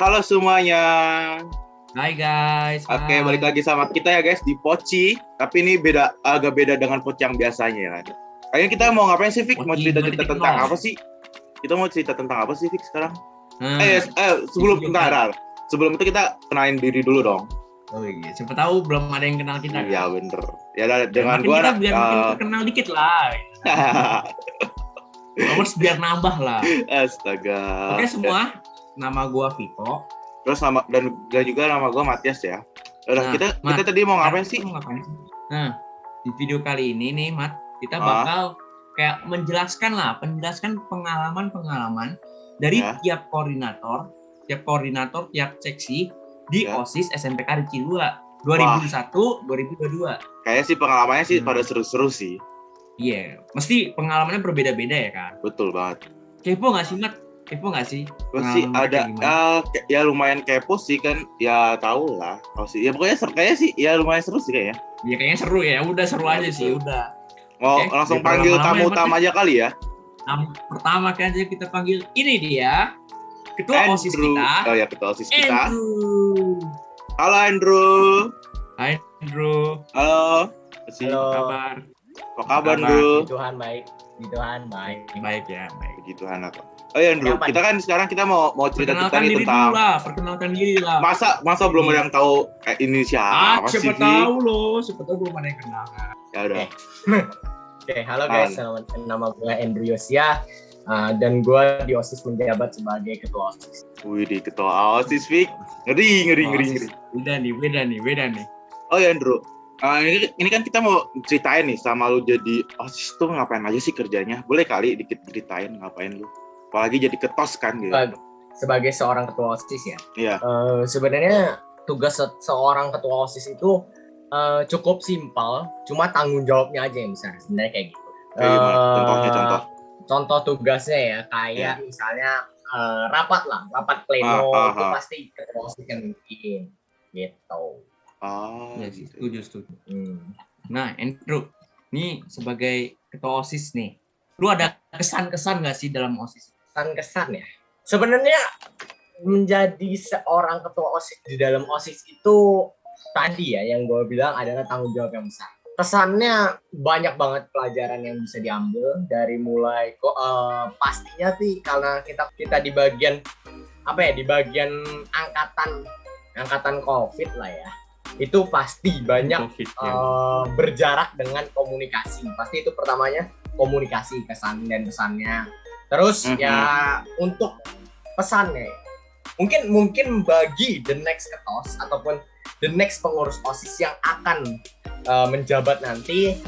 Halo semuanya. Hai guys. Oke, balik lagi sama kita ya guys di Poci. Tapi ini agak beda dengan Poci yang biasanya ya kan. Kayaknya kita mau ngapain sih, Fik? Mau cerita-cerita tentang apa sih? Kita mau cerita tentang apa sih, Fik, sekarang? Sebelum itu kita kenalin diri dulu dong. Oh iya, siapa tahu belum ada yang kenal kita. Iya, kan? bener. Ya dengan gua kita biar makin terkenal dikit lah. Followers biar nambah lah. Astaga. Oke semua, nama gua Vito. Terus dan juga nama gue Matias ya. Udah, kita tadi mau ngapain sih? Nah, di video kali ini nih, Mat, kita bakal kayak menjelaskan pengalaman dari tiap koordinator, tiap seksi di OSIS SMPK Ricci 2 2001-2022. Kayaknya sih pengalamannya sih pada seru-seru sih. Iya, mesti pengalamannya berbeda-beda ya kan? Betul banget. Kepo nggak sih, Mat? Kepo nggak sih? Gue sih ada ya lumayan kepo sih kan, ya tahu lah. Oh sih, ya pokoknya kayaknya sih ya lumayan seru sih kayaknya. Ya kayaknya seru ya, udah seru aja betul. Sih udah. Mau langsung panggil tamu utama aja kali ya. Pertama kan aja kita panggil ini dia ketua Andrew. OSIS kita. Oh ya, ketua OSIS kita. Andrew. Halo Andrew. Hai Andrew. Halo. Halo. Apa kabar Andrew? Puji Tuhan baik. Puji Tuhan baik. Baik ya, baik. Puji Tuhan apa? Oh ya Andrew, kita kan sekarang kita mau cerita-cerita nih tentang perkenalkan diri lah. Masa belum ada yang tahu ini siapa sih? Siapa tahu loh, siapa tahu belum ada yang kenal. Ya udah. Oke, halo guys, nama gue Andrew Yosia dan gue di OSIS menjabat sebagai ketua OSIS. Wih, di ketua OSIS, Fik. Ngeri. Beda nih. Oh ya Andrew, ini kan kita mau ceritain nih sama lu jadi OSIS tuh ngapain aja sih kerjanya? Boleh kali dikit ceritain ngapain lu? Apalagi jadi ketos kan gitu. Sebagai seorang ketua OSIS ya. Iya. Sebenarnya tugas seorang ketua OSIS itu cukup simpel, cuma tanggung jawabnya aja yang besar. Sebenarnya kayak gitu. Contoh. Contoh tugasnya ya, kayak misalnya rapat pleno itu pasti ketua OSIS yang bikin gitu. Ya, setuju. Nah, Andrew, nih sebagai ketua OSIS nih, lu ada kesan-kesan nggak sih dalam OSIS? Kesan ya. Sebenarnya menjadi seorang ketua OSIS di dalam OSIS itu tadi ya yang gue bilang adalah tanggung jawab yang besar. Kesannya banyak banget pelajaran yang bisa diambil dari mulai pastinya sih karena kita di bagian di bagian angkatan COVID lah ya. Itu pasti banyak berjarak dengan komunikasi. Pasti itu pertamanya komunikasi, kesan dan pesannya. Terus ya untuk pesannya mungkin bagi the next ketos ataupun the next pengurus OSIS yang akan menjabat nanti,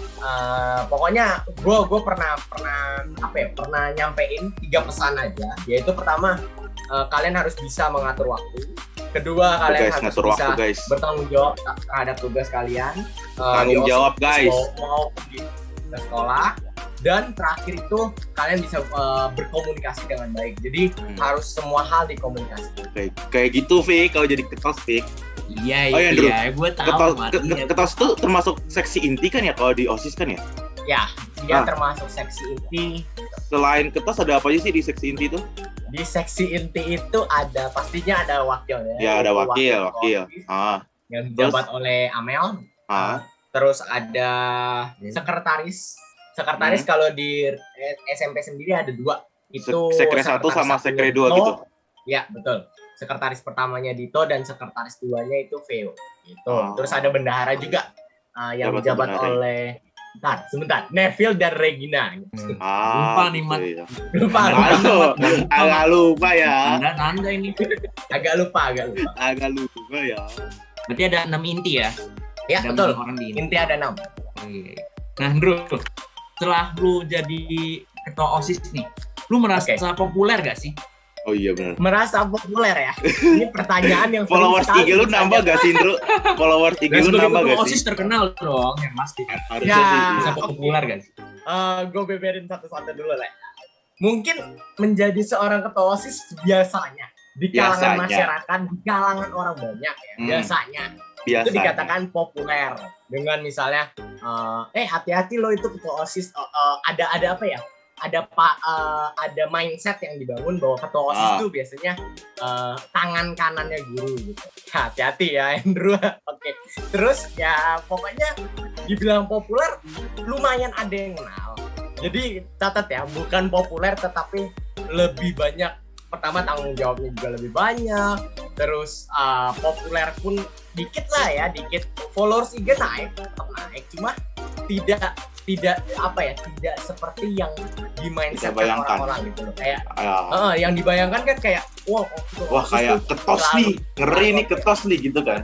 pokoknya gue pernah nyampein 3 pesan aja, yaitu pertama kalian harus bisa mengatur waktu. Kedua, kalian harus bisa bertanggung jawab terhadap tugas kalian. Tanggung jawab guys. Mau di sekolah. Dan terakhir itu kalian bisa berkomunikasi dengan baik. Jadi harus semua hal dikomunikasikan. Kayak gitu, Fik. Kalau jadi ketos, Fik. Iya, gue tahu. Ketos itu termasuk seksi inti kan ya kalau di OSIS kan ya? Ya, dia termasuk seksi inti. Selain ketos ada apa aja sih di seksi inti itu? Di seksi inti itu pastinya ada wakilnya. Ya, ada wakil. Yang dijabat oleh Amel. Terus ada sekretaris. Sekretaris kalau di SMP sendiri ada 2. Itu sekre 1 sama sekre 2 gitu. Ya, betul. Sekretaris pertamanya Dito dan sekretaris 2-nya itu Veo. Gitu. Terus ada bendahara juga yang dijabat oleh sebentar. Neville dan Regina. Lupa nih, Mat. Agak lupa ya. Anda ini. Agak lupa ya. Berarti ada 6 inti ya? Ya, betul. Inti ada 6. Nah, Andrew, setelah lu jadi ketua OSIS nih, lu merasa populer gak sih? Oh iya benar. Merasa populer ya? Ini pertanyaan yang followers IG lu nambah gak sih, Indro? Followers IG lu nambah gak sih? OSIS terkenal dong, yang pasti. Harusnya sih. Bisa populer gak sih? Gue beberin satu-satu dulu lah. Mungkin menjadi seorang ketua OSIS biasanya di kalangan masyarakat, di kalangan orang banyak ya, biasanya. Itu dikatakan populer dengan misalnya hati-hati lo itu ketua OSIS ada apa ya ada mindset yang dibangun bahwa ketua OSIS itu biasanya tangan kanannya guru gitu. Hati-hati ya Andrew. Oke. Terus ya pokoknya dibilang populer lumayan ada yang kenal. Jadi catat ya, bukan populer tetapi lebih banyak. Pertama tanggung jawabnya juga lebih banyak. Terus populer pun dikit lah ya, dikit. Followers IG tetap naik, cuma tidak seperti yang di mindset orang-orang gitu loh. Kayak yang dibayangkan kan kayak wah kayak ketos nih, ngeri nih ketos nih gitu kan.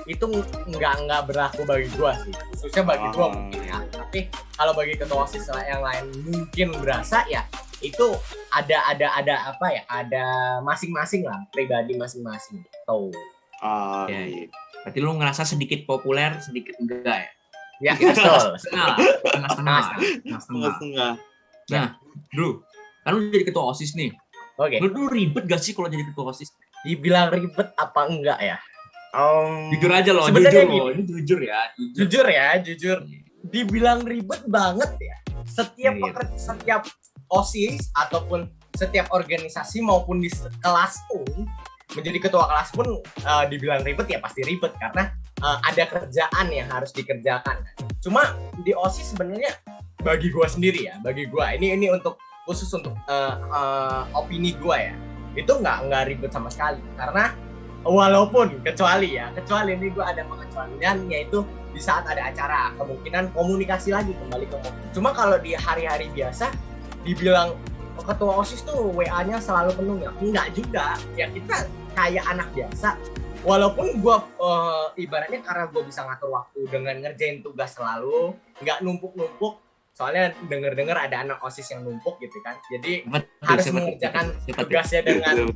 Itu nggak berlaku bagi gua sih, khususnya bagi gua mungkin ya. Tapi kalau bagi ketua OSIS yang lain mungkin berasa ya, itu ada masing-masing lah, pribadi masing-masing tuh. Ya. Berarti lu ngerasa sedikit populer, sedikit enggak ya? Ya, betul. Setengah. Nah, Bro, kan lu jadi ketua OSIS nih. Oke. Lu ribet gak sih kalau jadi ketua OSIS? Dibilang ribet apa enggak ya? Jujur aja loh, jujur ya. Jujur. Dibilang ribet banget ya. Setiap OSIS ataupun setiap organisasi maupun di kelas pun, menjadi ketua kelas pun dibilang ribet ya pasti ribet karena ada kerjaan yang harus dikerjakan. Cuma di OSIS sebenarnya bagi gua sendiri ya, ini untuk khusus untuk opini gua ya, itu nggak ribet sama sekali karena walaupun kecuali ini gua ada pengecualian, yaitu di saat ada acara kemungkinan komunikasi lagi kembali ke cuma kalau di hari-hari biasa dibilang ketua OSIS tuh WA-nya selalu penuh ya, enggak juga ya, kita kayak anak biasa. Walaupun gue ibaratnya karena gue bisa ngatur waktu dengan ngerjain tugas selalu, nggak numpuk-numpuk. Soalnya denger ada anak OSIS yang numpuk gitu kan. Jadi harus mengerjakan tugasnya dengan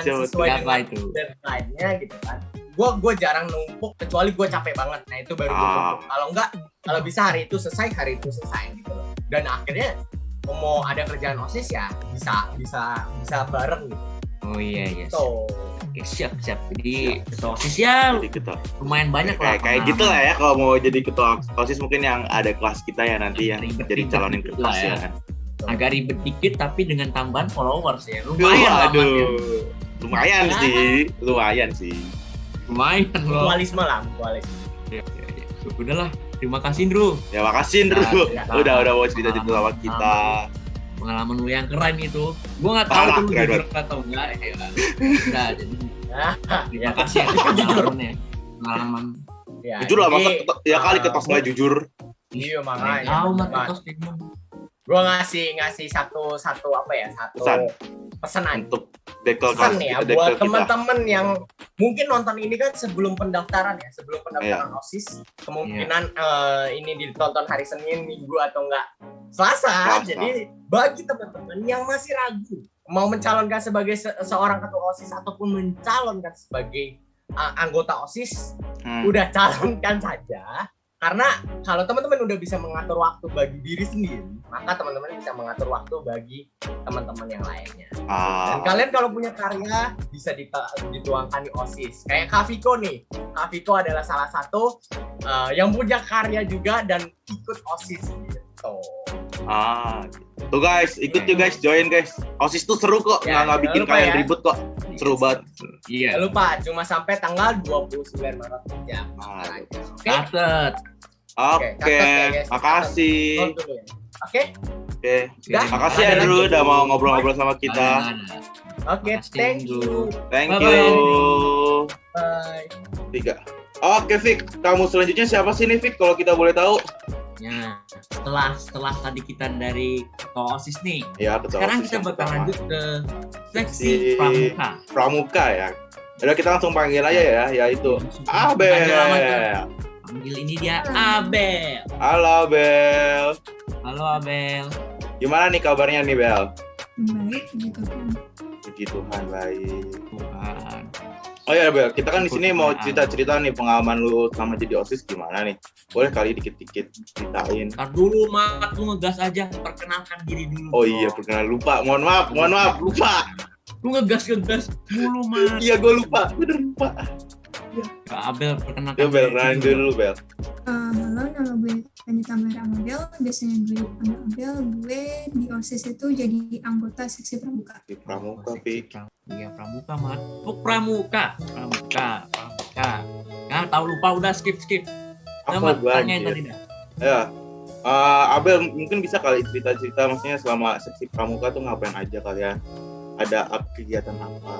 sesuai dengan deadline-nya gitu kan. Gue jarang numpuk kecuali gue capek banget. Nah itu baru gue numpuk. Kalau bisa hari itu selesai gitu. Dan akhirnya mau ada kerjaan OSIS ya bisa bareng gitu. Oh iya. So, oke, siap. Jadi ketua OSIS ya lumayan banyak lah. Kayak gitu lah ya kalau mau jadi ketua OSIS mungkin yang ada kelas kita ya nanti yang jadi calonin ke kelas ya kan. Agak ribet dikit tapi dengan tambahan followers ya. Lumayan sih. Lumayan loh. Mutualisme. Ya. Udahlah, terima kasih Andrew. Ya makasih Andrew. Udah mau cerita sama kita. Pengalaman lu yang keren itu. Gue nggak tahu tuh lu jujur atau enggak ya. Udah jadi. Terima kasih ya pengalaman. Ya, jujur lah, masa ya kali ketos nggak jujur. Iya makanya. Tahu nggak ketos gimana? Gue ngasih satu pesan untuk bekal pesan nih ya buat teman-teman yang mungkin nonton ini kan sebelum pendaftaran OSIS, kemungkinan ini ditonton hari Senin, Minggu atau enggak Selasa. Jadi bagi teman-teman yang masih ragu mau mencalonkan sebagai seorang ketua OSIS ataupun mencalonkan sebagai anggota OSIS, udah calonkan saja. Karena kalau teman-teman udah bisa mengatur waktu bagi diri sendiri, maka teman-teman bisa mengatur waktu bagi teman-teman yang lainnya. Dan kalian kalau punya karya bisa dituangkan di OSIS. Kayak Kak Viko nih. Kak Viko adalah salah satu yang punya karya juga dan ikut OSIS gitu. Tuh guys, ikut yuk guys, join guys. OSIS tuh seru kok, nggak bikin kalian ribut kok. Seru banget. Iya. Lupa, cuma sampai tanggal 29 Maret aja. Catat. Oke, makasih. Oke. Makasih Andrew udah mau ngobrol-ngobrol sama kita. Oke, thank you. Thank you. Bye. 3. Oke, Fik. Kamu selanjutnya siapa sih nih, Fik? Kalau kita boleh tahu. Ya, setelah tadi kita dari ketua OSIS nih. Ya, ketua sekarang OSIS kita bakal lanjut ke seksi pramuka ya. Udah kita langsung panggil aja ya, yaitu Abel. Panggil ini dia Abel. Halo Abel. Gimana nih kabarnya nih Bel? Baik, Puji Tuhan baik. Oh ya Bel, kita kan di sini mau cerita-cerita nih pengalaman lu sama jadi OSIS gimana nih? Boleh kali dikit-dikit ceritain. Ntar dulu Mat, lu ngegas aja, perkenalkan diri dulu. Oh iya, perkenalan lupa. Mohon maaf, lupa. Lu ngegas dulu Mat. Iya, gue lupa. Bener lupa. Abel, perkenalkan. Ya Bel, kenalin dulu Bel. halo, nama gue Wanita Merah Model, biasanya gue dipanggil Abel. Gue di OSIS itu jadi anggota seksi pramuka. Di pramuka, Fik. Iya, pramuka, Mat. Pramuka. Nah, tahu lupa udah skip. Apa Tanya yang tadi dah. Ya. Abel mungkin bisa kali cerita-cerita maksudnya selama seksi pramuka tuh ngapain aja kalian? Ada kegiatan apa?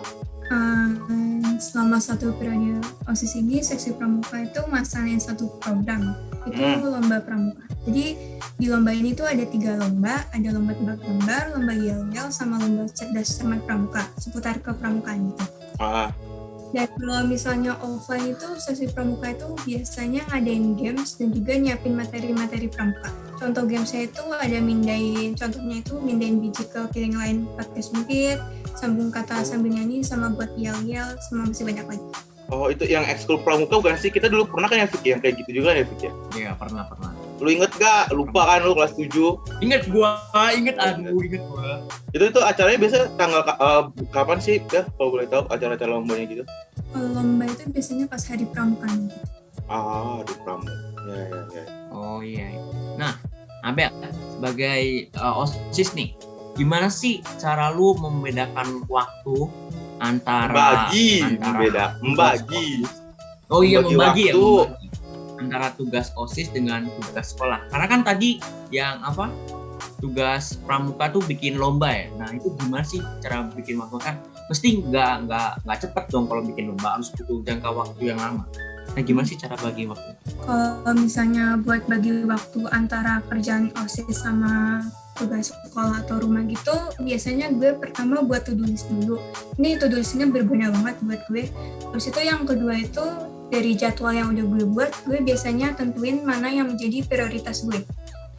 Selama satu periode OSIS ini, seksi pramuka itu masalahin satu program, itu lomba pramuka. Jadi di lomba ini tuh ada 3 lomba, ada lomba tebak gambar, lomba yel-yel, sama lomba cerdas cermat pramuka, seputar kepramukaan gitu. Dan kalau misalnya offline itu, seksi pramuka itu biasanya ngadain games dan juga nyiapin materi-materi pramuka. Contoh gamesnya itu ada contohnya itu mindain biji ke piring lain pakai sumpit, sambung kata sambil nyanyi, sama buat yel-yel, sama masih banyak lagi. Oh, itu yang ekskul pramuka bukan sih? Kita dulu pernah kan ya, Fik? Yang kayak gitu juga ya, Fik ya? Iya, pernah. Lu inget gak? Lupa kan lu kelas 7? Ingat gua. Itu acaranya biasa tanggal kapan sih? Ya, kalau boleh tahu acara-acara lombanya gitu. Kalau lomba itu biasanya pas hari pramukaan gitu. Di pramuka. Ya. Oh iya. Nah, Abel, sebagai OSIS nih, gimana sih cara lu membedakan waktu antara membagi. Oh iya, membagi waktu. Ya. Antara tugas OSIS dengan tugas sekolah. Karena kan tadi yang tugas pramuka tuh bikin lomba ya. Nah, itu gimana sih cara bikin waktu kan? Mesti nggak cepet dong kalau bikin lomba, harus butuh jangka waktu yang lama. Nah, gimana sih cara bagi waktu? Kalau misalnya buat bagi waktu antara kerjaan OSIS sama tugas sekolah atau rumah gitu, biasanya gue pertama buat to-do list dulu. Ini to-do list-nya berguna banget buat gue. Terus itu yang kedua itu, dari jadwal yang udah gue buat, gue biasanya tentuin mana yang menjadi prioritas gue.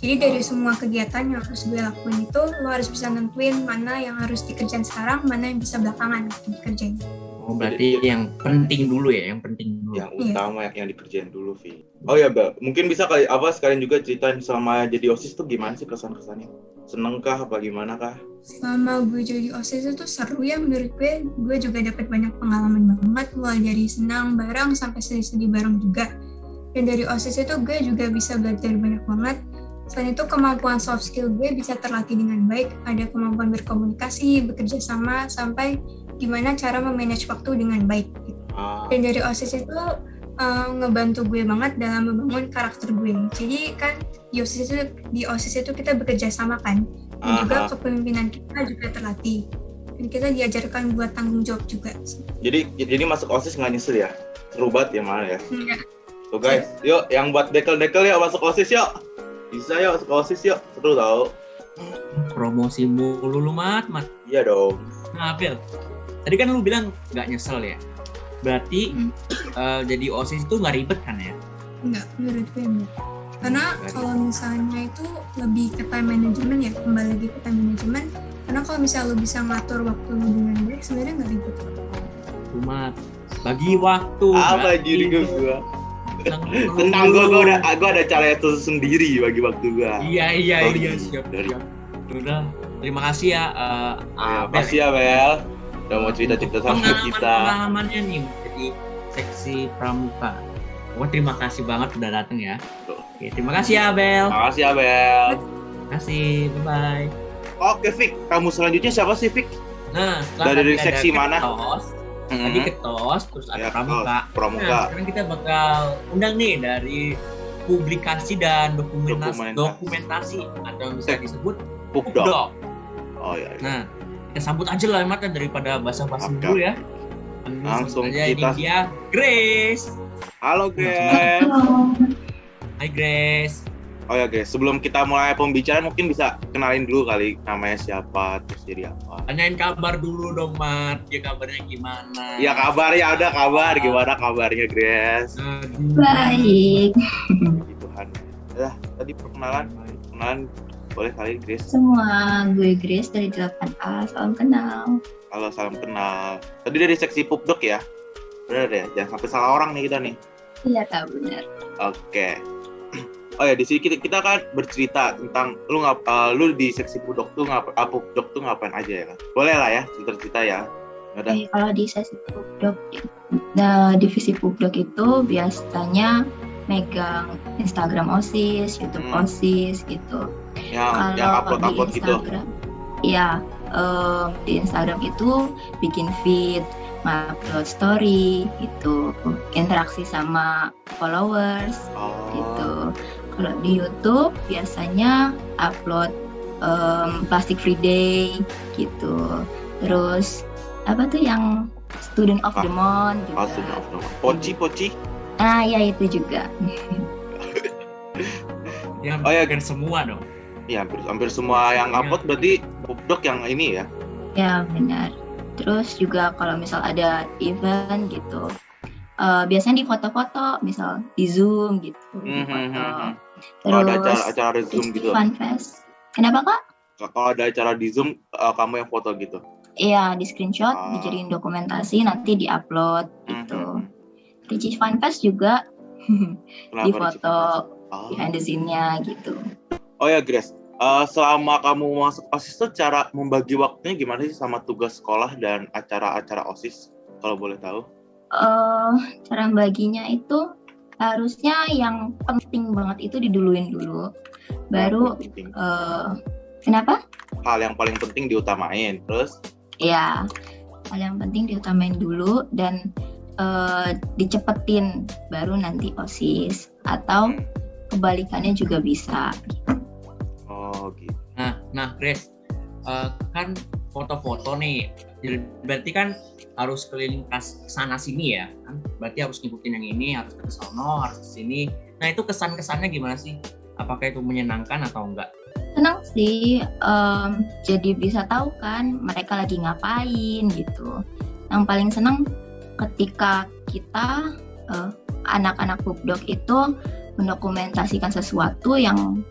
Jadi dari semua kegiatan yang harus gue lakuin itu, lo harus bisa nentuin mana yang harus dikerjain sekarang, mana yang bisa belakangan dikerjain. Oh, berarti yang penting dulu ya, yang utama yang dikerjain dulu, Vi. Oh ya, Bel, mungkin bisa kali sekalian juga ceritain selama jadi OSIS tuh gimana sih kesan-kesannya? Seneng kah apa gimana kah? Selama gue jadi OSIS itu seru ya menurut gue juga dapat banyak pengalaman banget, mulai dari senang bareng sampai sedih-sedih bareng juga. Dan dari OSIS itu gue juga bisa belajar banyak banget. Selain itu kemampuan soft skill gue bisa terlatih dengan baik, ada kemampuan berkomunikasi, bekerja sama, sampai gimana cara memanage waktu dengan baik. Dan dari OSIS itu ngebantu gue banget dalam membangun karakter gue. Jadi kan di OSIS itu kita bekerja sama kan, dan juga kepemimpinan kita juga terlatih. Dan kita diajarkan buat tanggung jawab juga. Jadi masuk OSIS nggak nyesel ya? Seru banget ya mana ya? Enggak. Tuh guys, yuk yang buat dekel-dekel ya masuk OSIS yuk. Bisa yuk masuk OSIS yuk, seru tau. Promosi mulu lu, Mat. Iya dong. Nah, Phil, tadi kan lu bilang nggak nyesel ya? Berarti jadi OSIS itu nggak ribet kan ya? Enggak, menurut gue enggak. Karena kalau misalnya itu lebih ke time management ya, kembali lagi ke time management. Karena kalau misalnya lu bisa ngatur waktu lu dengan baik, sebenarnya nggak ribet. Mat, bagi waktu. Apa jadi gue? Tentang gue ada cara itu sendiri bagi waktu gue. Iya, siap. Udah, terima kasih ya. Makasih ya, Bel. Udah mau cerita-cerita sama kita. Pengalamannya nih jadi seksi pramuka. Terima kasih banget udah datang ya. Oke, terima kasih ya, Bel. Makasih ya, Bel. Terima kasih, bye-bye. Oke, Fik. Kamu selanjutnya siapa sih, Fik? Nah, dari seksi mana? Tadi ketos, terus ada pramuka. Nah, sekarang kita bakal undang nih dari publikasi dan dokumentasi atau bisa disebut Pupdok. Oh iya. Nah, kita sambut aja lah Mat daripada basa-basi dulu ya. Langsung aja kita. Ini dia Grace. Halo Grace. Hai Grace. Oh ya guys, sebelum kita mulai pembicaraan mungkin bisa kenalin dulu kali namanya siapa, terus jadi apa. Tanyain kabar dulu dong Mat, dia kabarnya gimana? Ya kabar ya, ada kabar. Gimana kabarnya Grace? Baik. Puji Tuhan. Ya, tadi perkenalan boleh kali Grace. Semua, gue Grace dari 8A, salam kenal. Halo, salam kenal. Tadi dari seksi Pupdok ya? Benar ya, jangan sampai salah orang nih kita nih. Iya Kak, benar. Oke. Oh ya, di sini kita kan bercerita tentang lu di seksi Pupdok tuh ngapain aja ya kan? Boleh lah ya cerita ya. Kalau di seksi Pupdok, divisi Pupdok itu biasanya megang Instagram OSIS, YouTube OSIS gitu. Yang Kalau upload di gitu. Instagram, ya di Instagram itu bikin feed, upload story gitu, interaksi sama followers gitu. Kalau di YouTube biasanya upload Plastic Free Day gitu. Terus apa tuh yang Student of the Month juga. Poci. Ah ya itu juga. Ya, Oh ya, hampir semua dong. Ya, hampir semua yang upload berarti Pupdok yang ini ya. Ya benar. Terus juga kalau misal ada event gitu, biasanya di foto-foto, misal di Zoom gitu, di foto. Kalau ada Terus acara Zoom gitu. Funfest. Kenapa Kak? Kalau ada acara di Zoom, kamu yang foto gitu. Iya, di screenshot, dijadiin dokumentasi, nanti di-upload gitu. Di Funfest juga di foto behind the scene-nya gitu. Oh ya Grace, selama kamu masuk OSIS tuh cara membagi waktunya gimana sih sama tugas sekolah dan acara-acara OSIS kalau boleh tahu? Cara baginya itu harusnya yang penting banget itu diduluin dulu, baru kenapa? Hal yang paling penting diutamain, terus? Ya, hal yang penting diutamain dulu dan dicepetin, baru nanti OSIS atau kebalikannya juga bisa. Oh gitu. Nah Grace, kan foto-foto nih, berarti kan harus keliling sana sini ya, kan? Berarti harus ngikutin yang ini, harus ke sono, harus ke sini. Nah itu kesan-kesannya gimana sih? Apakah itu menyenangkan atau enggak? Senang sih, jadi bisa tahu kan mereka lagi ngapain gitu. Yang paling senang ketika kita anak-anak Pupdok itu mendokumentasikan sesuatu yang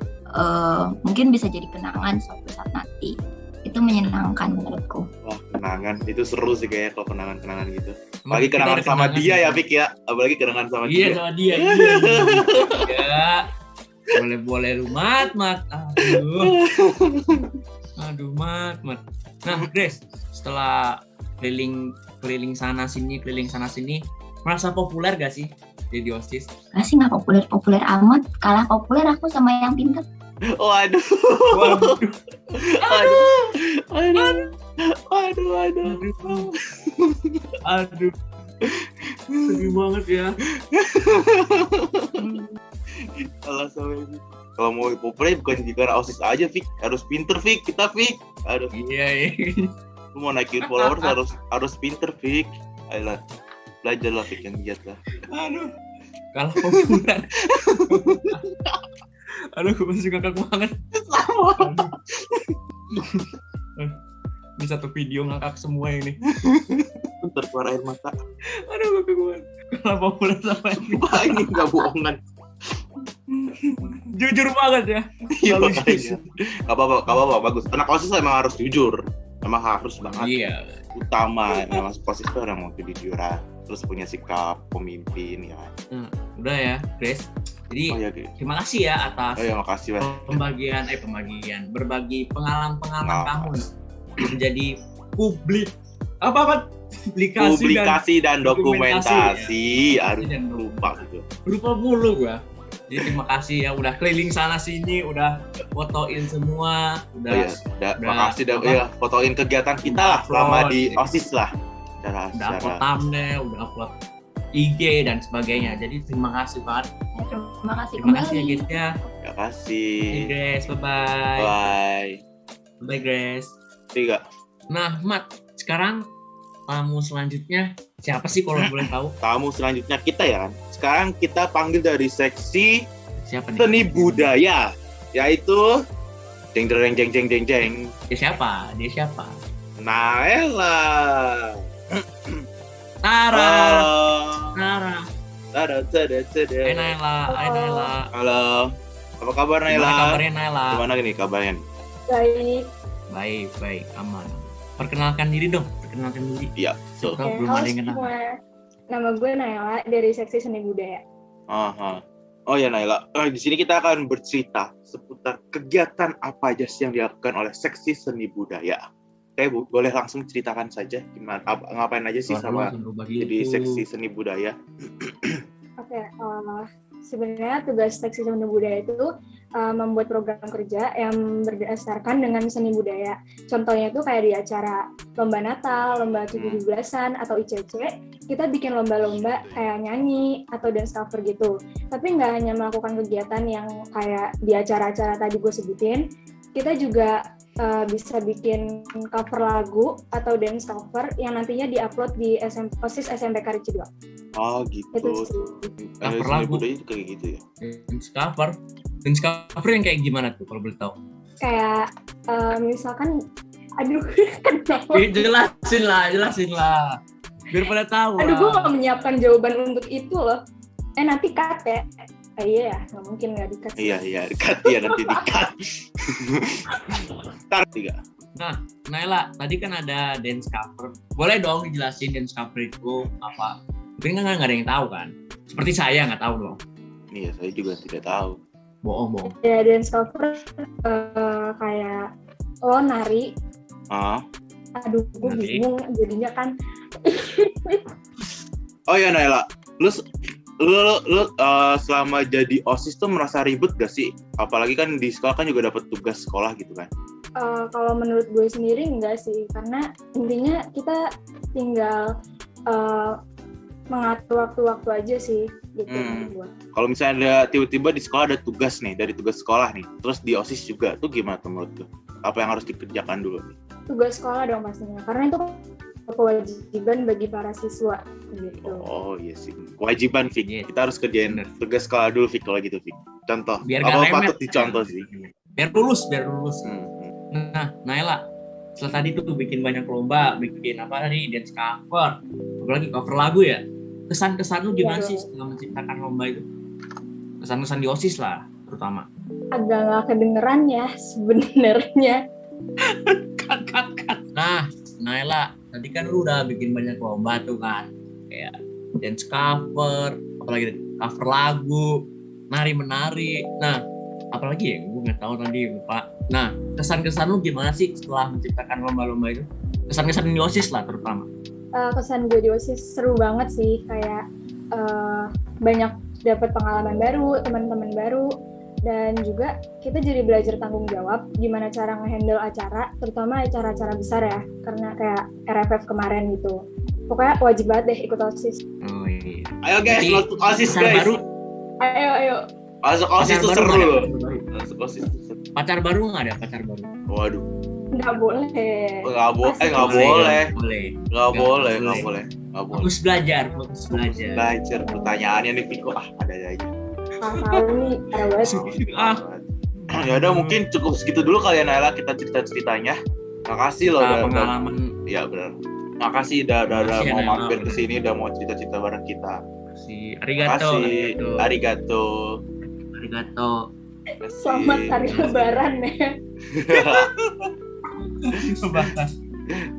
mungkin bisa jadi kenangan suatu saat nanti. Itu menyenangkan menurutku. Wah, kenangan itu seru sih kayaknya kalau kenangan-kenangan gitu. Emang Apalagi kita kenangan ada sama dia sih, ya, Fik ya. Apalagi kenangan sama Iya dia. sama dia. Ya. Boleh lu mat. Aduh mat. Nah Grace, setelah keliling sana sini, merasa populer gak sih jadi OSIS? Gak sih, nggak populer amat. Kalah populer aku sama yang pintar. Waduh. Aduh. Sedih banget ya. Kalau mau populer bukan di karena OSIS aja, Fik. Harus pinter, Fik. Kita, Fik. Aduh. Iya. Lu mau naikin followers harus pinter, Fik. Ayolah. Belajarlah, Fik, yang giat lah. Aduh. Kalau populer. Aduh, gue masih ngakak banget. Ini satu video ngakak semua ini. Bentar keluar air mata. Aduh, ngakak banget. Kalau populer sama ini. Wah, ini nggak bohongan. Jujur banget ya. Iya, makanya. Gak apa-apa, bagus. Anak OSIS emang harus jujur. Emang harus banget. Iya. Utama, yang masuk OSIS itu orang mau jujuran. Terus punya sikap pemimpin ya. Udah ya, Grace. Jadi terima kasih ya atas makasih, pembagian berbagi pengalaman kamu menjadi publikasi dan dokumentasi. Ya. Aduh, lupa gitu. Lupa mulu gua. Jadi terima kasih ya udah keliling sana sini, udah fotoin semua, udah makasih udah fotoin kegiatan kita lah selama di OSIS lah. Udah upload thumbnail, udah upload IG dan sebagainya. Jadi terima kasih banget. Terima kasih ya guys ya. Terima kasih. Hey Grace, bye. Bye Grace. 3. Nah, Mat, sekarang tamu selanjutnya siapa sih kalau boleh tahu? Tamu selanjutnya kita ya kan. Sekarang kita panggil dari seksi siapa nih? Seni budaya, yaitu jeng. Dia siapa? Naela. Nara. Hai Naela. Halo. Apa kabar Naela? Gimana kabarnya Naela? Gimana nih kabarnya nih? Baik, aman. Perkenalkan diri dong. Iya. So. Belum ada yang kenal. Nama gue Naela dari Seksi Seni Budaya. Oh ya Naela, di sini kita akan bercerita seputar kegiatan apa aja sih yang dilakukan oleh Seksi Seni Budaya. Oke, boleh langsung ceritakan saja gimana ngapain aja sih sama jadi Seksi Seni Budaya. Oke, Sebenarnya tugas seksi seni budaya itu membuat program kerja yang berdasarkan dengan seni budaya. Contohnya tuh kayak di acara lomba Natal, lomba 17-an atau ICC, kita bikin lomba-lomba kayak nyanyi atau dance cover gitu. Tapi nggak hanya melakukan kegiatan yang kayak di acara-acara tadi gue sebutin, kita juga bisa bikin cover lagu atau dance cover yang nantinya diupload di OSIS SMP Karici 2. Oh gitu. Itu sih. Cover Seni lagu. budaya itu kayak gitu ya. Dance cover yang kayak gimana tuh kalau boleh tahu? Kayak misalkan, aduh kenapa? Jelasin lah. Biar pada tahu. Aduh, gue gak menyiapkan jawaban untuk itu loh. Nanti cut ya. Iya ya, nggak mungkin nggak di-cut. Iya, di-cut ya, nanti di-cut. Ntar 3. Nah, Naila, tadi kan ada dance cover. Boleh dong dijelasin dance cover itu apa? Mungkin kan nggak ada yang tahu kan? Seperti saya nggak tahu dong. Iya, saya juga tidak tahu. Bohong. Ya, dance cover kayak lo nari. Aduh, gue Nari. bingung jadinya kan. Oh ya Naila, lu selama jadi OSIS tuh merasa ribet gak sih? Apalagi kan di sekolah kan juga dapat tugas sekolah gitu kan? Kalau menurut gue sendiri enggak sih, karena intinya kita tinggal mengatur waktu-waktu aja sih gitu. Kalau misalnya ada tiba-tiba di sekolah ada tugas nih, dari tugas sekolah nih, terus di OSIS juga, tuh gimana tuh menurut lu? Apa yang harus dikerjakan dulu nih? Tugas sekolah dong pastinya, karena itu kewajiban bagi para siswa gitu. Oh iya sih, kewajiban Fik. Iya. Kita harus kerjain Bener. tugas sekolah dulu Fik kalau gitu Fik. Contoh, Biar apa gak remet. patut dicontoh sih? Biar lulus. Hmm. Nah, Naila, setelah tadi tuh bikin banyak lomba, bikin apa tadi, dance cover, apalagi cover lagu ya. Kesan-kesan lu gimana sih setelah menciptakan lomba itu? Kesan-kesan di OSIS lah, terutama. Agak nggak kedengeran ya sebenarnya. Cut. Nah, Naila, tadi kan lu udah bikin banyak lomba tuh kan, kayak dance cover, apalagi cover lagu, nari-menari. Nah, apalagi ya, gue nggak tahu tadi lupa. Nah, kesan-kesan lu gimana sih setelah menciptakan lomba-lomba itu? Kesan-kesan di OSIS lah terutama. Kesan gue di OSIS seru banget sih, kayak banyak dapat pengalaman baru, teman-teman baru, dan juga kita jadi belajar tanggung jawab gimana cara ngehandle acara, terutama acara-acara besar ya, karena kayak RFF kemarin gitu. Pokoknya wajib banget deh ikut OSIS. Oh iya. Ayo guys, Jadi, masuk OSIS pacar guys. baru, Ayo. Masuk OSIS pacar tuh baru seru nggak ada? loh. Pacar baru. Masuk OSIS tuh seru. Pacar baru nggak ada pacar baru? Waduh, Nggak boleh. nggak boleh. Fokus belajar. Belajar pertanyaannya nih Viko, ada aja. Nggak tahu nih, parah banget. Ya udah mungkin cukup segitu dulu kali ya Naila, kita cerita-ceritanya. Makasih loh udah Pengalaman ya benar. Makasih udah Makasih ya, mau Naila. mampir ke sini, udah mau cerita-cerita bareng kita. si arigato. Arigato. Selamat hari Lebaran ya.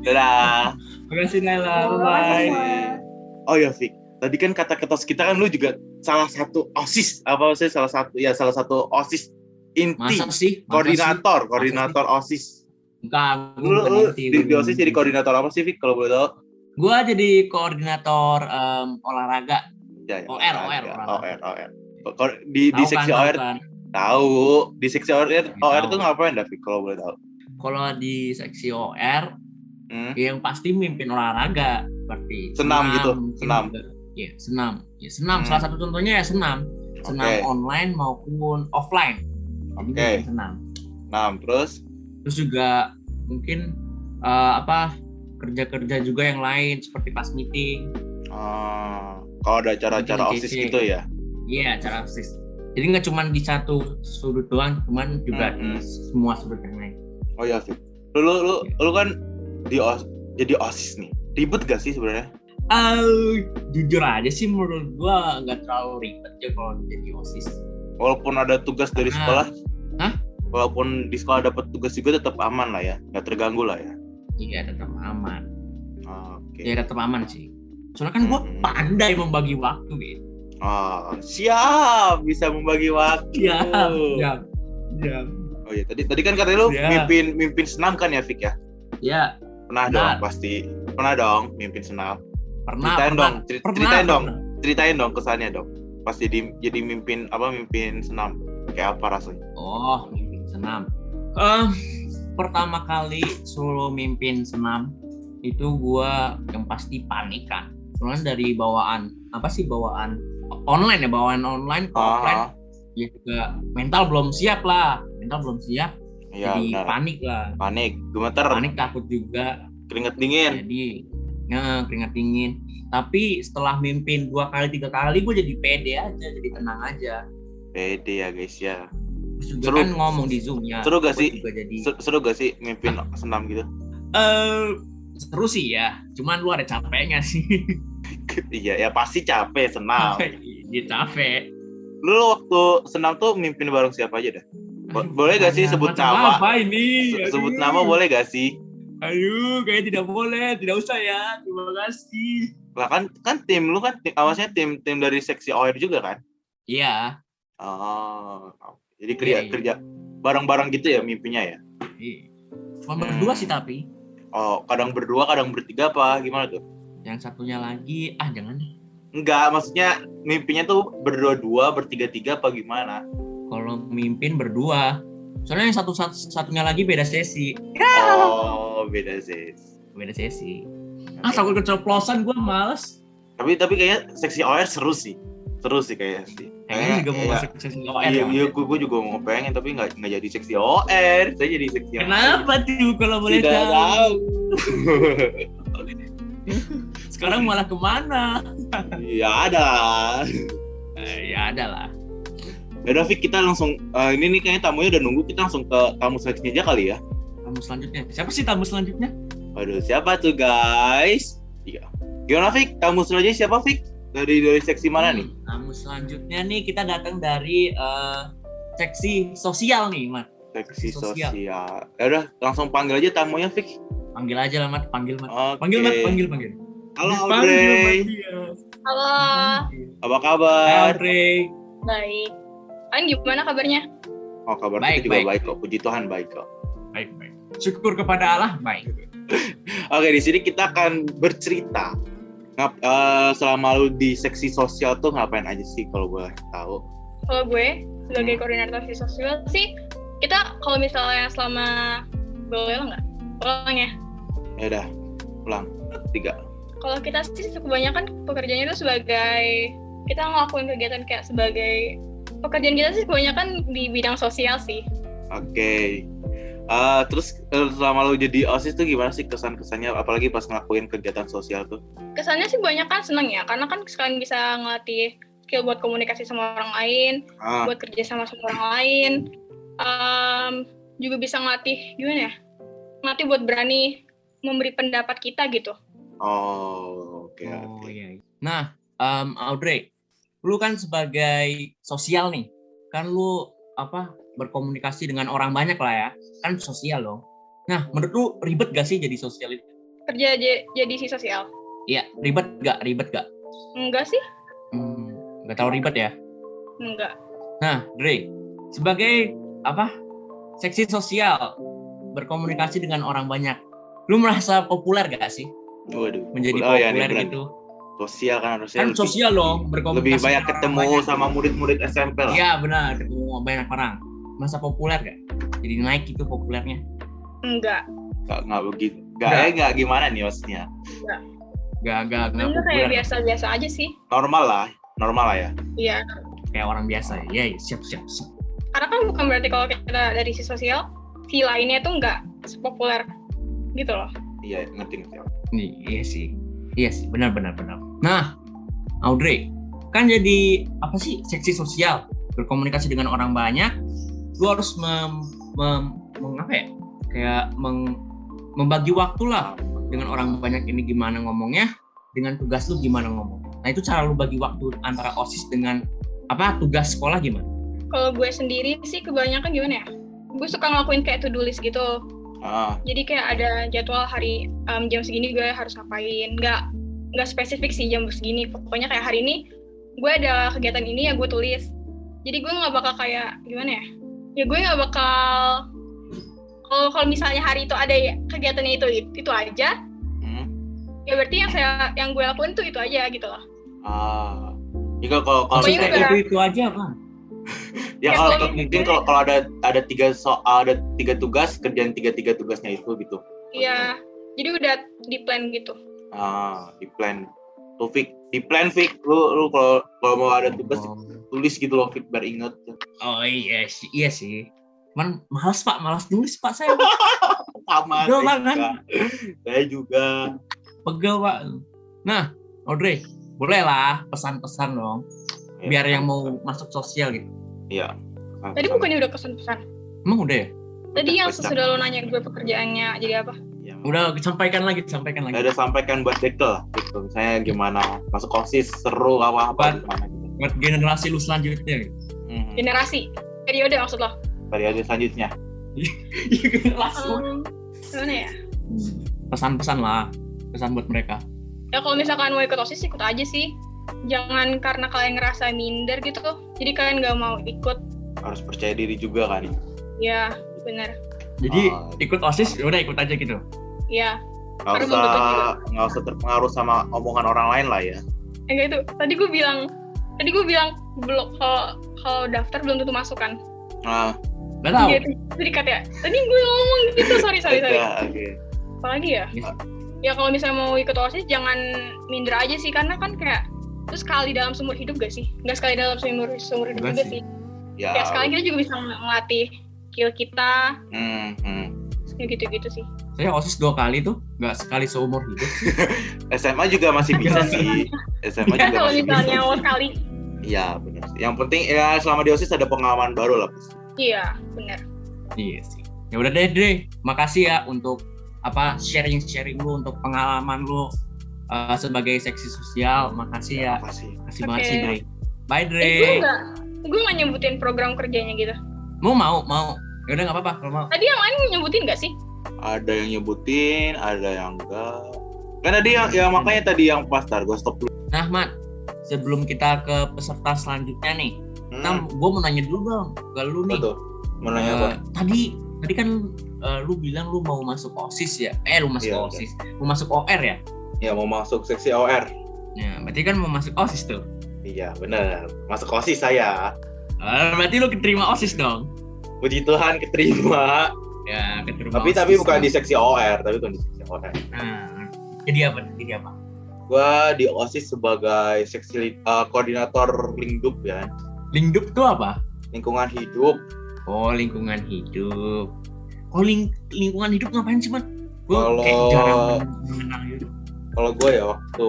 Dadah. Makasih Naila, Makasih bye. semua. Oh ya Fik, tadi kan kata ketos kita kan lu juga salah satu OSIS, salah satu OSIS inti, Masa sih? koordinator OSIS. Bukan, Lu di OSIS jadi koordinator apa sih Fik kalau boleh tahu? Gue jadi koordinator olahraga. Ya, OR. Di Tahu seksi kan, OR tahu kan? tahu. Di seksi OR Tahu. itu ngapain David kalau boleh tahu? Kalau di seksi OR, Hmm? yang pasti mimpin olahraga seperti Senam gitu, mungkin senam. juga. Iya, senam. Ya, senam. Hmm. Salah satu contohnya ya senam. Senam Oke. online maupun offline. Jadi Oke. senam. Nah, terus Terus juga mungkin kerja-kerja juga yang lain seperti pas meeting. kalau ada acara-acara Bikin OSIS CC. gitu ya. Iya, acara OSIS. Jadi nggak cuma di satu sudut doang, cuman juga di semua sudut yang lain. Oh ya Fit. Lu kan jadi OSIS nih. Ribet gak sih sebenarnya? Jujur aja sih menurut gua nggak terlalu ribet ya kalau jadi OSIS. Walaupun ada tugas dari sekolah. Hah? Walaupun di sekolah dapat tugas juga tetap aman lah ya, nggak terganggu lah ya. Iya, tetap aman. Oke. Ya tetap aman sih. Soalnya kan gua pandai membagi waktu gitu. Siap bisa membagi waktu. Siap. Oh iya, tadi kan katanya lu Ya. mimpin senam kan ya, Fik ya? Ya, Pernah Benar. dong pasti. Pernah dong mimpin senam. pernah. Ceritain dong, Pernah. ceritain dong kesannya dong. pas jadi mimpin senam? Kayak apa rasanya? Oh, mimpin senam. Pertama kali solo mimpin senam itu gua yang pasti panik kan. Soalnya dari bawaan online ke offline, ya juga mental belum siap. Iya, Jadi benar. panik lah. Panik, gemeter, Panik, takut juga. keringet dingin. Jadi keringat dingin. Tapi setelah mimpin 2 kali 3 kali gue jadi pede aja, jadi tenang aja. Pede ya guys ya. Terus juga Seru. kan ngomong di Zoom ya. Seru gak gue sih? juga jadi Seru gak sih mimpin senam gitu? seru sih ya. Cuman lu ada capeknya sih. Iya, ya pasti capek senam. Dia capek. Lu waktu senam tuh mimpin bareng siapa aja dah? Boleh gak sih sebut Macam nama? apa ini? Sebut Aduh. nama boleh gak sih? Aduh, kayak tidak boleh. Tidak usah ya. Terima kasih. Lah kan tim lu kan awasnya tim dari seksi OR juga kan? Iya. Oh. Jadi Iya. kerja bareng-bareng gitu ya mimpinya ya? Cuma berdua sih tapi. Oh, kadang berdua, kadang bertiga apa gimana tuh? Yang satunya lagi, jangan deh. Enggak, maksudnya mimpinya tuh berdua-dua, bertiga-tiga apa gimana? Kalau mimpin berdua. Soalnya yang satunya lagi beda sesi. Oh, beda sih. Beda sesi. Takut keceplosan, gue males. Tapi kayaknya seksi OR seru sih kayaknya sih. Kayaknya juga mau masuk sesi OR ya. Iya, gue juga mau pengen tapi nggak jadi seksi OR. Saya jadi seksi OR. Kenapa tuh kalau boleh Tidak tahu. Sekarang malah kemana? Iya ada. Ya ada lah. Yaudah Fik, kita langsung ini nih kayaknya tamunya udah nunggu, kita langsung ke tamu selanjutnya aja kali ya. Tamu selanjutnya. Siapa sih tamu selanjutnya? Aduh, siapa tuh guys? Iya. Gimana Fik? Tamu selanjutnya siapa Fik? Dari seksi mana nih? Tamu selanjutnya nih kita datang dari seksi sosial nih, Mat. Seksi sosial. Ya udah, langsung panggil aja tamunya Fik. Panggil aja lah, Mat. Panggil, Mat. Oke. Panggil, Mat. Panggil. Halo Panggil, Audrey. Mat, dia. Halo, Apa Hai, kabar? Audrey. baik. Kalian gimana kabarnya? Oh, kabar Baik, kita juga baik. baik kok. Puji Tuhan baik kok. Baik. Syukur kepada Allah, baik. Oke, di sini kita akan bercerita. Selama lu di seksi sosial tuh ngapain aja sih kalau boleh tahu? Kalau gue sebagai koordinator aksi sosial sih, kita kalau misalnya selama boleh lo nggak? Ulang ya. Ya udah, ulang. 3. Kalau kita sih kebanyakan pekerjaannya itu sebagai kita ngelakuin kegiatan kayak sebagai pekerjaan kita sih kebanyakan di bidang sosial sih. Oke. Terus selama lu jadi OSIS tuh gimana sih kesan-kesannya, apalagi pas ngelakuin kegiatan sosial tuh? Kesannya sih banyak kan seneng ya, karena kan sekalian bisa ngelatih skill buat komunikasi sama orang lain, buat kerja sama orang lain, juga bisa ngelatih gimana ya? Ngelatih buat berani memberi pendapat kita gitu. Oh, oke. Oh iya. Nah, Audrey, lu kan sebagai sosial nih, kan lu berkomunikasi dengan orang banyak lah ya, kan sosial dong. Nah, menurut lu ribet gak sih jadi sosial itu? Kerja jadi si sosial? Iya, ribet gak? Enggak sih? Nggak tahu ribet ya? Enggak. Nah, Dre, sebagai seksi sosial, berkomunikasi dengan orang banyak, lu merasa populer gak sih? Waduh. Menjadi ya, populer nih, gitu? Sosial kan harusnya. Kan sosial dong, berkomunikasi. Lebih banyak dengan orang ketemu banyak. sama murid-murid SMP lah. Iya benar, ketemu banyak orang. Masa populer gak? Jadi naik gitu populernya? Enggak. Nggak begitu. Nggak gimana nih maksudnya? Gak Enggak, kayak populer. biasa-biasa aja sih. Normal lah ya. Iya. Kayak orang biasa ya. Iya, siap. Karena kan bukan berarti kalau kita dari si sosial, si lainnya tuh enggak sepopuler gitu loh. Iya, ngerti. Iya sih, benar. Nah, Audrey, kan jadi seksi sosial, berkomunikasi dengan orang banyak, lu harus membagi waktu lah dengan orang banyak ini gimana ngomongnya, dengan tugas lu gimana ngomong. Nah itu cara lu bagi waktu antara OSIS dengan tugas sekolah gimana? Kalau gue sendiri sih kebanyakan gimana ya? Gue suka ngelakuin kayak to-do list gitu. Jadi kayak ada jadwal hari jam segini gue harus ngapain. Nggak spesifik sih jam segini. Pokoknya kayak hari ini gue ada kegiatan ini ya gue tulis. Jadi gue nggak bakal kayak gimana ya? Ya gue nggak bakal kalau misalnya hari itu ada kegiatannya itu aja. Ya berarti yang gue lakuin tuh itu aja gitu loh. Jika kalau Osis Pokoknya misalnya, udah- itu aja kan. ya Ya, kalau kalau mungkin kalau ada 3 tugas, kerjaan 3 tugasnya itu gitu. Iya, jadi udah di plan gitu. Di plan. Tuh Fik, di plan Fik, lu kalau mau ada tugas tulis gitu loh Fik, biar inget. Oh iya sih. Cuman malas nulis Pak saya. Sama Pegel saya banget. juga. Saya juga. Pegel Pak. Nah, Audrey, boleh lah pesan-pesan dong. Biar yang mau masuk sosial gitu. Iya. Tadi bukannya udah kesan-pesan. Emang udah ya? Tadi yang sesudah lo nanya gue pekerjaannya jadi apa? Ya, Udah sampaikan lagi. ada sampaikan buat Dekel gitu. Misalnya gimana masuk OSIS seru apa Buat- gimana gitu. Buat generasi lu selanjutnya gitu. Generasi. Periode maksud lo? Periode selanjutnya. Iya generasi. Gimana ya? Pesan-pesan lah. Pesan buat mereka. Ya kalau misalkan mau ikut OSIS, ikut aja sih. Jangan karena kalian ngerasa minder gitu. Jadi kalian nggak mau ikut. Harus percaya diri juga kan. Ya, benar. Jadi Oh. ikut OSIS ya udah ikut aja gitu. Ya. Nggak Baru membentuk juga. usah terpengaruh sama omongan orang lain lah ya. Enggak itu. Tadi gue bilang belum kalau daftar belum tentu masuk kan. Nah, Gak tahu. Gitu. Jadi ya. Tadi gue ngomong gitu. Sorry. ya, oke. Apalagi ya? Yes. Ya kalau misalnya mau ikut OSIS jangan minder aja sih, karena kan kayak itu sekali dalam seumur hidup gak sih? Nggak sekali dalam seumur hidup Enggak juga sih. sih. Ya. Ya sekali kita juga bisa melatih skill kita, ya gitu-gitu sih. Saya OSIS 2 kali tuh, nggak sekali seumur hidup. SMA juga masih bisa sih. SMA Kan juga kalau masih misalnya bisa. mau sekali, Iya, benar. Yang penting ya selama di OSIS ada pengalaman baru lah. iya benar. Iya sih. Ya udah deh, Dre. Makasih ya untuk sharing lu untuk pengalaman lu sebagai seksi sosial. Makasih ya. Makasih. Makasih banget Oke. sih, Dre. Bye, Dre. Gue nggak nyebutin program kerjanya gitu. Mau. Ya udah nggak apa-apa kalau mau. Tadi yang lain nyebutin nggak sih? Ada yang nyebutin, ada yang enggak. Kan tadi yang makanya tadi yang pas gue stop dulu. Nah, Mat, sebelum kita ke peserta selanjutnya nih, gue mau nanya dulu dong ke lu nih. Betul. Mau nanya apa? Tadi kan lu bilang lu mau masuk OSIS ya? Lu masuk Iya, OSIS. Mau masuk OR ya? Ya mau masuk seksi OR. Ya, berarti kan mau masuk OSIS tuh. Iya, benar. Masuk OSIS saya. Berarti lu keterima OSIS dong? Puji Tuhan keterima. Ya, keterima Tapi OSIS bukan dong. di seksi OR, tapi bukan di seksi OR. Nah, jadi apa? Gua di OSIS sebagai seksi koordinator Lingdup ya. Lingdup tuh apa? Lingkungan hidup. Oh, lingkungan hidup. Oh, lingkungan hidup ngapain sih, Mat? Gue Kalau- kayak jarang mengenal gitu. Kalau gue ya waktu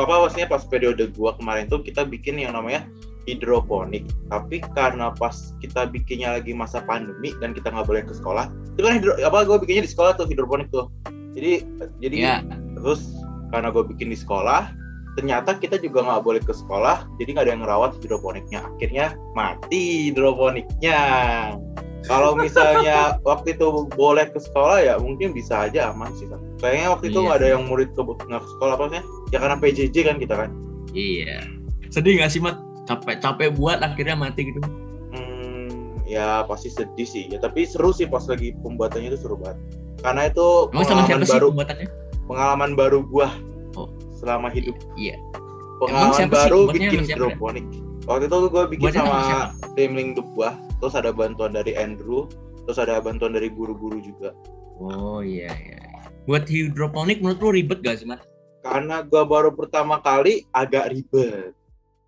maksudnya pas periode gue kemarin tuh kita bikin yang namanya hidroponik. Tapi karena pas kita bikinnya lagi masa pandemi dan kita nggak boleh ke sekolah, itu kan gue bikinnya di sekolah tuh hidroponik tuh. Jadi Ya, terus karena gue bikin di sekolah, ternyata kita juga nggak boleh ke sekolah, jadi nggak ada yang ngerawat hidroponiknya. Akhirnya mati hidroponiknya. Kalau misalnya waktu itu boleh ke sekolah ya mungkin bisa aja aman sih kan. Kayaknya waktu itu Iya. nggak ada yang murid nggak ke sekolah apa sih? Ya karena PJJ kan kita kan. iya. Sedih nggak sih, Mat? Capek buat akhirnya mati gitu. Ya pasti sedih sih. Ya tapi seru sih pas lagi pembuatannya itu seru banget. Karena itu Emang sama siapa sih baru, pembuatannya? pengalaman baru gua Oh. selama hidup. Iya. Pengalaman siapa sih? baru Buatnya bikin sama siapa ya? hidroponik. Waktu itu gue bikin Buatnya sama sama siapa? tim Lingdup gua, terus ada bantuan dari Andrew, terus ada bantuan dari guru-guru juga. Oh iya. Buat hidroponik menurut lu ribet gak sih, Mat? Karena gua baru pertama kali agak ribet.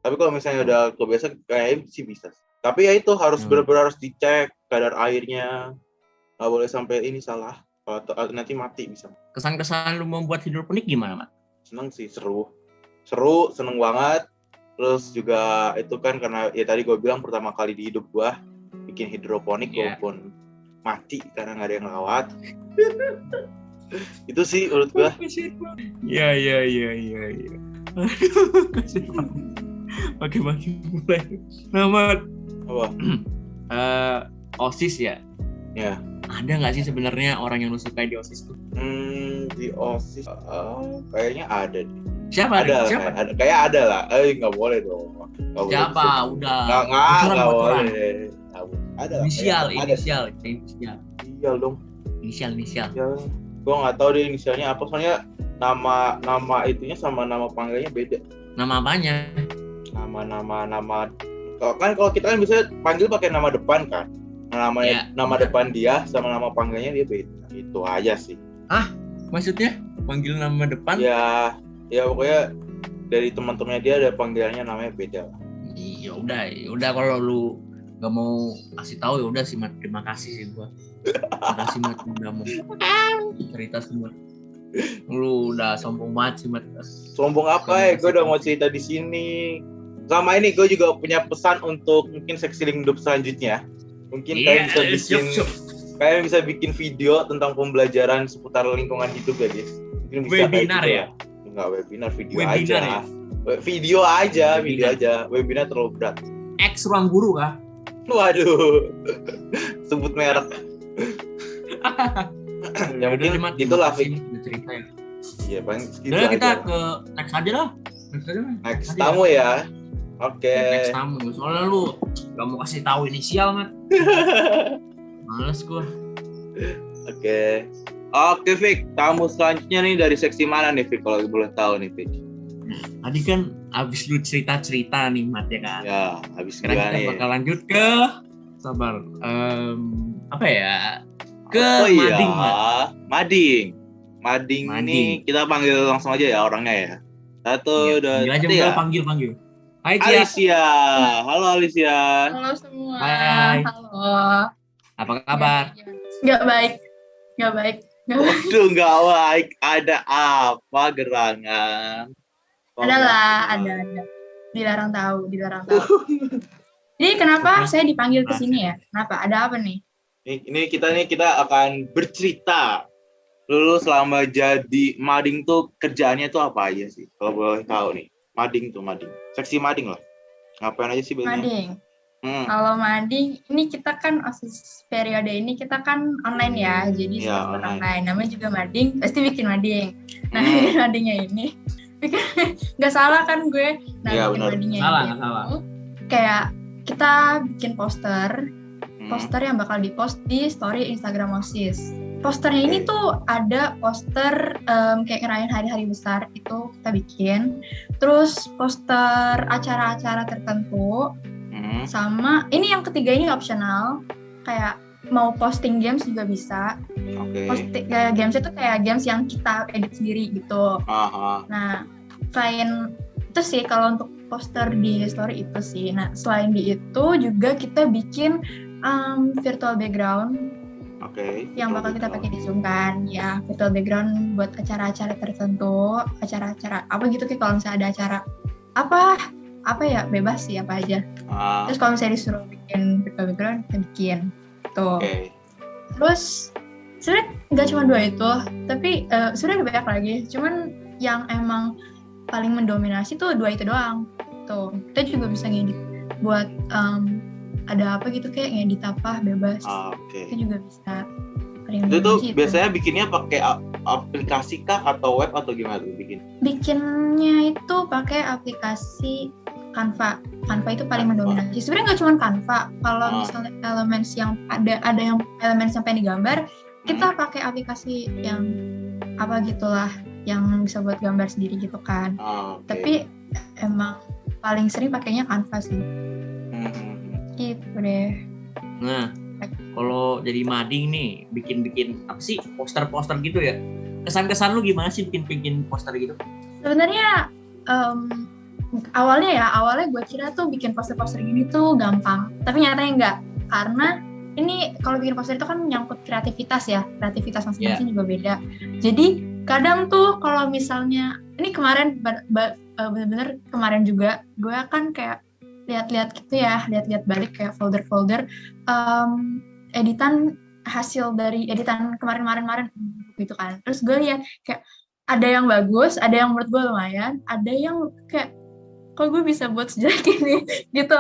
Tapi kalau misalnya udah kebiasa kayaknya sih bisa. Tapi ya itu harus benar-benar harus dicek kadar airnya. Nggak boleh sampai ini salah. Kalau nanti mati bisa. Kesan-kesan lu membuat hidroponik gimana, Mat? Seneng sih, seru, seneng banget. Terus juga itu kan karena ya tadi gue bilang pertama kali di hidup gue bikin hidroponik Iya. walaupun mati karena nggak ada yang rawat. Itu sih menurut gue. Iya. Bagi-bagi mulai. Nama Apa? OSIS ya. Ya. Ada nggak sih sebenarnya orang yang lu sukai di OSIS tuh? Di OSIS kayaknya ada deh. Siapa? Ada, Siapa? kayak ada lah. Nggak boleh dong. Nggak boleh Siapa? disebut. Udah. Nggak Bocoran. boleh. Ada lah. Inisial, kayak ada. inisial. Inisial dong. Inisial. Ya, gue nggak tahu deh inisialnya apa, soalnya nama itunya sama nama panggilnya beda. Nama apanya? Nama kalau kita kan bisa panggil pakai nama depan kan. Nama depan dia sama nama panggilnya dia beda. Itu aja sih. Maksudnya panggil nama depan? Ya pokoknya dari teman-temannya dia ada panggilannya namanya beda. Ya udah kalau lu nggak mau kasih tahu ya udah sih Mat, terima kasih sih gua. Terima kasih Mat udah mau cerita semua. Lu udah sombong banget sih Mat. Sombong apa ya? Gue udah mau cerita di sini. Sama ini gue juga punya pesan untuk mungkin seksi link hidup selanjutnya. Mungkin kalian bisa bikin video tentang pembelajaran seputar lingkungan hidup ya guys. Mungkin bisa webinar gitu ya? Enggak webinar, video Webinar aja. Ya? Video aja. Webinar terlalu berat. X ruang guru kah? Waduh. Sebut merek. Yang mungkin itulah cerita ya. Iya, paling gitu aja. Kita aja. ke next aja lah. Next tamu ya. Oke. Next tamu. Soalnya lu gak mau kasih tahu inisial, Mat. Males gua. Oke, Vic. Tamu selanjutnya nih dari seksi mana nih, Vic? Kalau boleh tahu nih, Vic. Tadi kan abis lu cerita nih, Mat, ya kan? Ya, abis sekarang kita nih. bakal lanjut ke apa ya? Ke Mading, Mat. Mading nih kita panggil langsung aja ya orangnya ya. Satu, dua, tiga. Panggil. Hai Cia. Alicia. Halo Alicia. Halo semua. Hai. Halo. Apa kabar? Gak baik. Waduh, nggak baik. Ada apa gerangan? Ada. Dilarang tahu. Jadi kenapa saya dipanggil ke sini ya? Kenapa? Ada apa nih? Ini kita akan bercerita. Dulu selama jadi mading tuh kerjaannya tuh apa aja sih? Kalau boleh tahu nih. Mading. Seksi mading lah. Ngapain aja sih biasanya? Mading. Kalau mading, ini kita kan OSIS periode ini kita kan online ya. Jadi online. Namanya juga mading, pasti bikin mading. Nah, madingnya ini nggak salah kan gue? Nah, ya, bikin madingnya salah. Kayak kita bikin poster yang bakal dipost di story Instagram OSIS. Posternya ini tuh ada poster kayak ngerayain hari-hari besar itu kita bikin. Terus poster acara-acara tertentu. Sama ini yang ketiga ini optional. Kayak mau posting games juga bisa. Posting games itu kayak games yang kita edit sendiri gitu. Nah, selain itu sih kalau untuk poster di story itu sih. Nah, selain di itu juga kita bikin virtual background. Yang bakal kita pakai di Zoom kan, ya virtual background buat acara-acara tertentu, acara-acara apa gitu kayak kalau misalnya ada acara apa ya bebas sih apa aja. Terus kalau misalnya disuruh bikin virtual background kita bikin tuh. Terus sebenarnya nggak cuma 2 itu, tapi sebenarnya banyak lagi. Cuman yang emang paling mendominasi tuh 2 itu doang. Tuh kita juga bisa ngedit buat ada apa gitu kayak ngedit apa bebas. Itu juga bisa. Itu tuh biasanya bikinnya pakai aplikasi kah atau web atau gimana tuh bikin? Bikinnya itu pakai aplikasi Canva. Canva itu paling mendominasi. Sebenarnya nggak cuma Canva. Kalau misalnya elements yang ada yang elements yang pengen digambar, kita pakai aplikasi yang apa gitulah, yang bisa buat gambar sendiri gitu kan. Tapi emang paling sering pakainya Canva sih. Gitu deh. Nah, kalau jadi mading nih, bikin apa sih poster-poster gitu ya? Kesan-kesan lu gimana sih bikin poster gitu? Sebenarnya awalnya gue kira tuh bikin poster-poster gini tuh gampang, tapi nyatanya enggak. Karena ini kalau bikin poster itu kan menyangkut kreativitas ya, kreativitas masing-masing juga beda. Jadi kadang tuh kalau misalnya ini kemarin bener-bener kemarin juga gue kan kayak lihat-lihat balik kayak folder-folder editan hasil dari editan kemarin gitu kan. Terus gue lihat kayak ada yang bagus, ada yang menurut gue lumayan, ada yang kayak kok gue bisa buat sejelek ini gitu.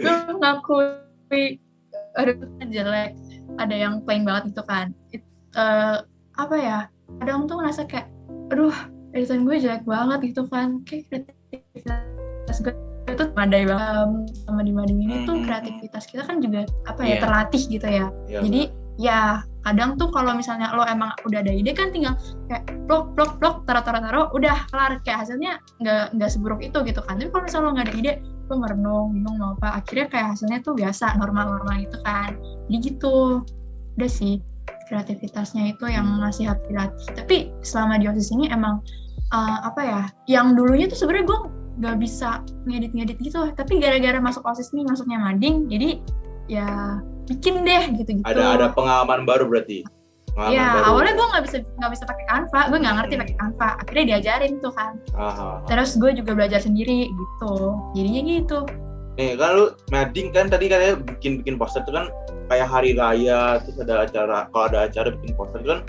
Gue ngakui jelek, ada yang plain banget gitu kan. Apa ya? Kadang tuh ngerasa kayak aduh editan gue jelek banget gitu kan, kayak kreativitas gue itu pandai banget sama di mading ini tuh kreativitas kita kan juga terlatih gitu ya. Jadi ya Kadang tuh kalau misalnya lo emang udah ada ide kan tinggal kayak blok, taruh, udah kelar, kayak hasilnya nggak seburuk itu gitu kan. Tapi kalau misalnya lo nggak ada ide, lo merenung, bingung mau apa, akhirnya kayak hasilnya tuh biasa, normal gitu kan. Jadi gitu, udah sih kreativitasnya itu yang masih harus dilatih. Tapi selama di OSIS ini emang yang dulunya tuh sebenarnya gue nggak bisa ngedit gitu, tapi gara-gara masuk OSIS nih, masuknya mading, jadi ya bikin deh gitu. Ada pengalaman baru berarti. Iya, awalnya gue nggak bisa pakai Canva, gue nggak ngerti pakai Canva, akhirnya diajarin tuh kan. Terus gue juga belajar sendiri gitu, jadinya gitu. Nih kan lu mading kan tadi katanya bikin poster itu kan kayak hari raya, terus ada acara, kalau ada acara bikin poster itu kan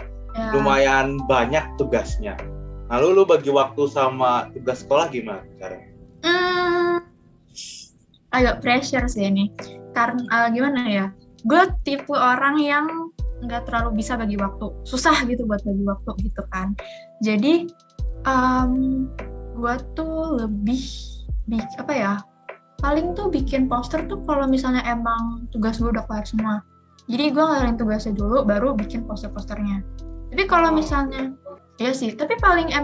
lumayan banyak tugasnya. Lalu lu bagi waktu sama tugas sekolah gimana caranya? Agak pressure sih ini, karena gimana ya? Gue tipe orang yang nggak terlalu bisa bagi waktu, susah gitu buat bagi waktu gitu kan. Jadi gue tuh lebih paling tuh bikin poster tuh kalau misalnya emang tugas gue udah kelar semua. Jadi gue ngelarin tugasnya dulu, baru bikin poster-posternya. Tapi kalau misalnya iya sih, tapi paling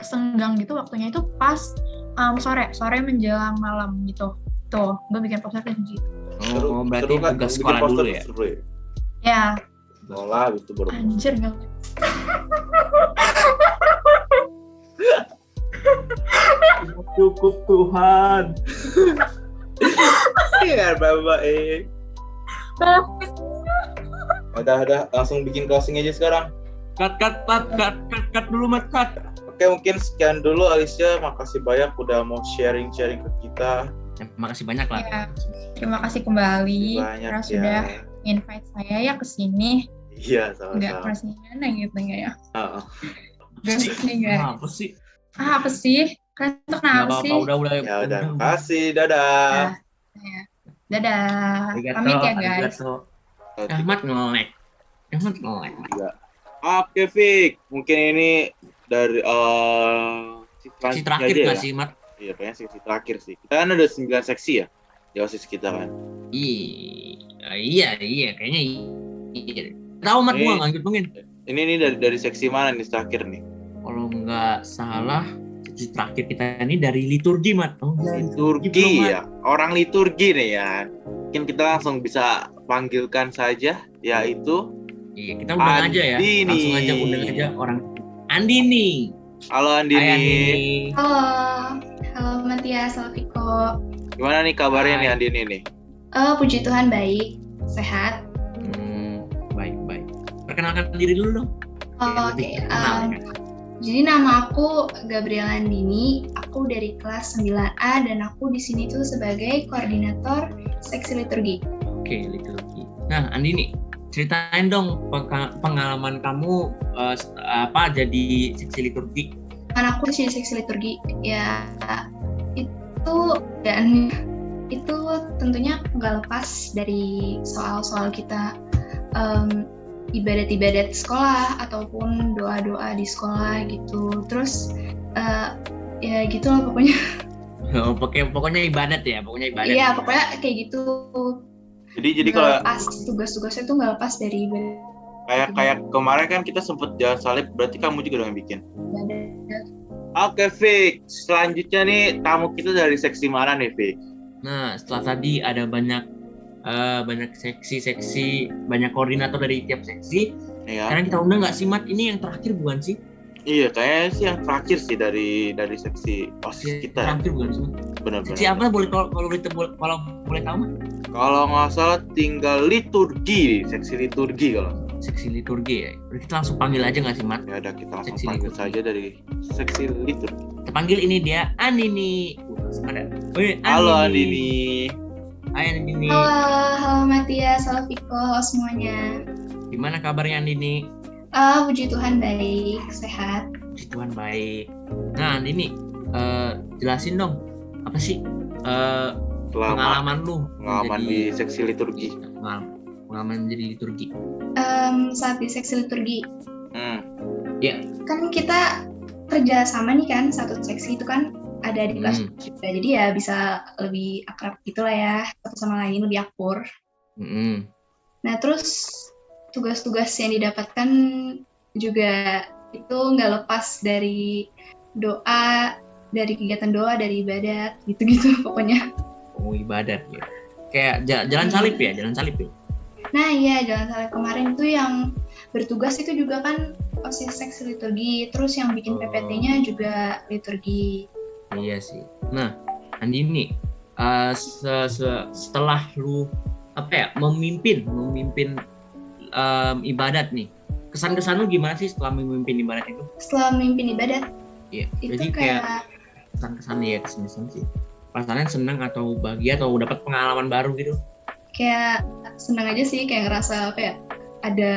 senggang gitu waktunya itu pas sore menjelang malam gitu. Tuh, gue bikin poster kayak gitu. Berarti tugas sekolah dulu ya? Ya. Sekolah itu baru. Anjir enggak. Cukup Tuhan. Iya, Bapak. Udah langsung bikin closing aja sekarang. Cut dulu Mat, cut. Oke, mungkin sekian dulu Alicia, makasih banyak udah mau sharing ke kita. Makasih banyak lah. Ya, terima kasih kembali karena sudah invite saya ya ke sini. Iya, sama-sama. Enggak perasaan gitu ya. Heeh. Apa sih? Kan itu kenapa sih? Udah. Ya udah, kasih. Dadah. Dadah. Pamit ya guys. Ahmad ngelek. Oke, Fik. Mungkin ini dari seksi terakhir nggak sih, Mat? Iya, kayaknya seksi terakhir sih. Kita kan ada 9 seksi ya di OSIS kita kan. Iya, kayaknya iya. Tahu Mat, gua nggak ngitungin. Ini dari seksi mana nih terakhir nih? Kalau nggak salah, seksi terakhir kita ini dari liturgi, Mat. Liturgi ya. Orang liturgi nih ya. Mungkin kita langsung bisa panggilkan saja, yaitu kita undang aja ya. Langsung aja undang aja orang Andini. Halo Andini. Halo Matias, halo Viko. Gimana nih kabarnya nih Andini nih? Puji Tuhan baik, sehat. Baik. Perkenalkan diri dulu dong. Oke. Jadi nama aku Gabriela Andini, aku dari kelas 9A dan aku di sini tuh sebagai koordinator seksi liturgi. Oke, liturgi. Nah, Andini, ceritain dong pengalaman kamu jadi seksi liturgi. Aku di seksi liturgi ya itu tentunya nggak lepas dari soal-soal kita ibadat-ibadat sekolah ataupun doa-doa di sekolah gitu. Terus ya gitu lah pokoknya. Pokoknya ibadat ya, Iya, pokoknya kayak gitu. Jadi kalau lepas tugas-tugasnya tuh nggak lepas dari ibadat. Kayak kemarin kan kita sempet jalan salib, berarti kamu juga udah bikin. Ibadat. Oke, Fik. Selanjutnya nih tamu kita dari seksi mana nih, Fik? Nah, setelah tadi ada banyak seksi, banyak koordinator dari tiap seksi. Iya. Sekarang kita undang nggak sih, Mat? Ini yang terakhir bukan sih? Iya, kayaknya sih yang terakhir sih dari seksi OSIS kita. Terakhir bukan sih? Benar. Seksi apa boleh kalau boleh tahu, Mat? Kalau nggak salah tinggal liturgi, seksi liturgi kalau. Seksi liturgi ya. Berarti kita langsung panggil aja nggak sih, Mat? Ya udah, kita langsung Seksi panggil liturgi saja dari seksi liturgi. Kita panggil ini dia Andini. Halo Andini. Hai Andini. Halo Matias, halo Viko, halo semuanya. Gimana kabarnya Andini? Puji Tuhan baik, sehat. Puji Tuhan baik. Nah Andini, jelasin dong apa sih pengalaman lu? Pengalaman di seksi liturgi. Pengalaman menjadi liturgi. Saat di seksi liturgi. Ya. Kan kita kerja sama nih kan, satu seksi itu kan ada di kelas juga, jadi ya bisa lebih akrab gitulah ya, satu sama lain lebih akur. Mm-mm. Nah, terus tugas-tugas yang didapatkan juga itu nggak lepas dari doa, dari kegiatan doa, dari ibadat, gitu-gitu pokoknya. Oh, ibadat ya. Kayak jalan salib ya, jalan salib ya. Nah iya, jalan salib kemarin tuh yang bertugas itu juga kan OSIS seksi liturgi, terus yang bikin PPT-nya juga liturgi. Iya sih. Nah, Andini, setelah lu memimpin ibadat nih, kesan-kesan lu gimana sih setelah memimpin ibadat itu? Setelah memimpin ibadat, Iya. itu Jadi kayak kesan-kesan ya, kesan sih. Perasaannya senang atau bahagia atau dapat pengalaman baru gitu? kayak senang aja sih, kayak ngerasa apa ya, ada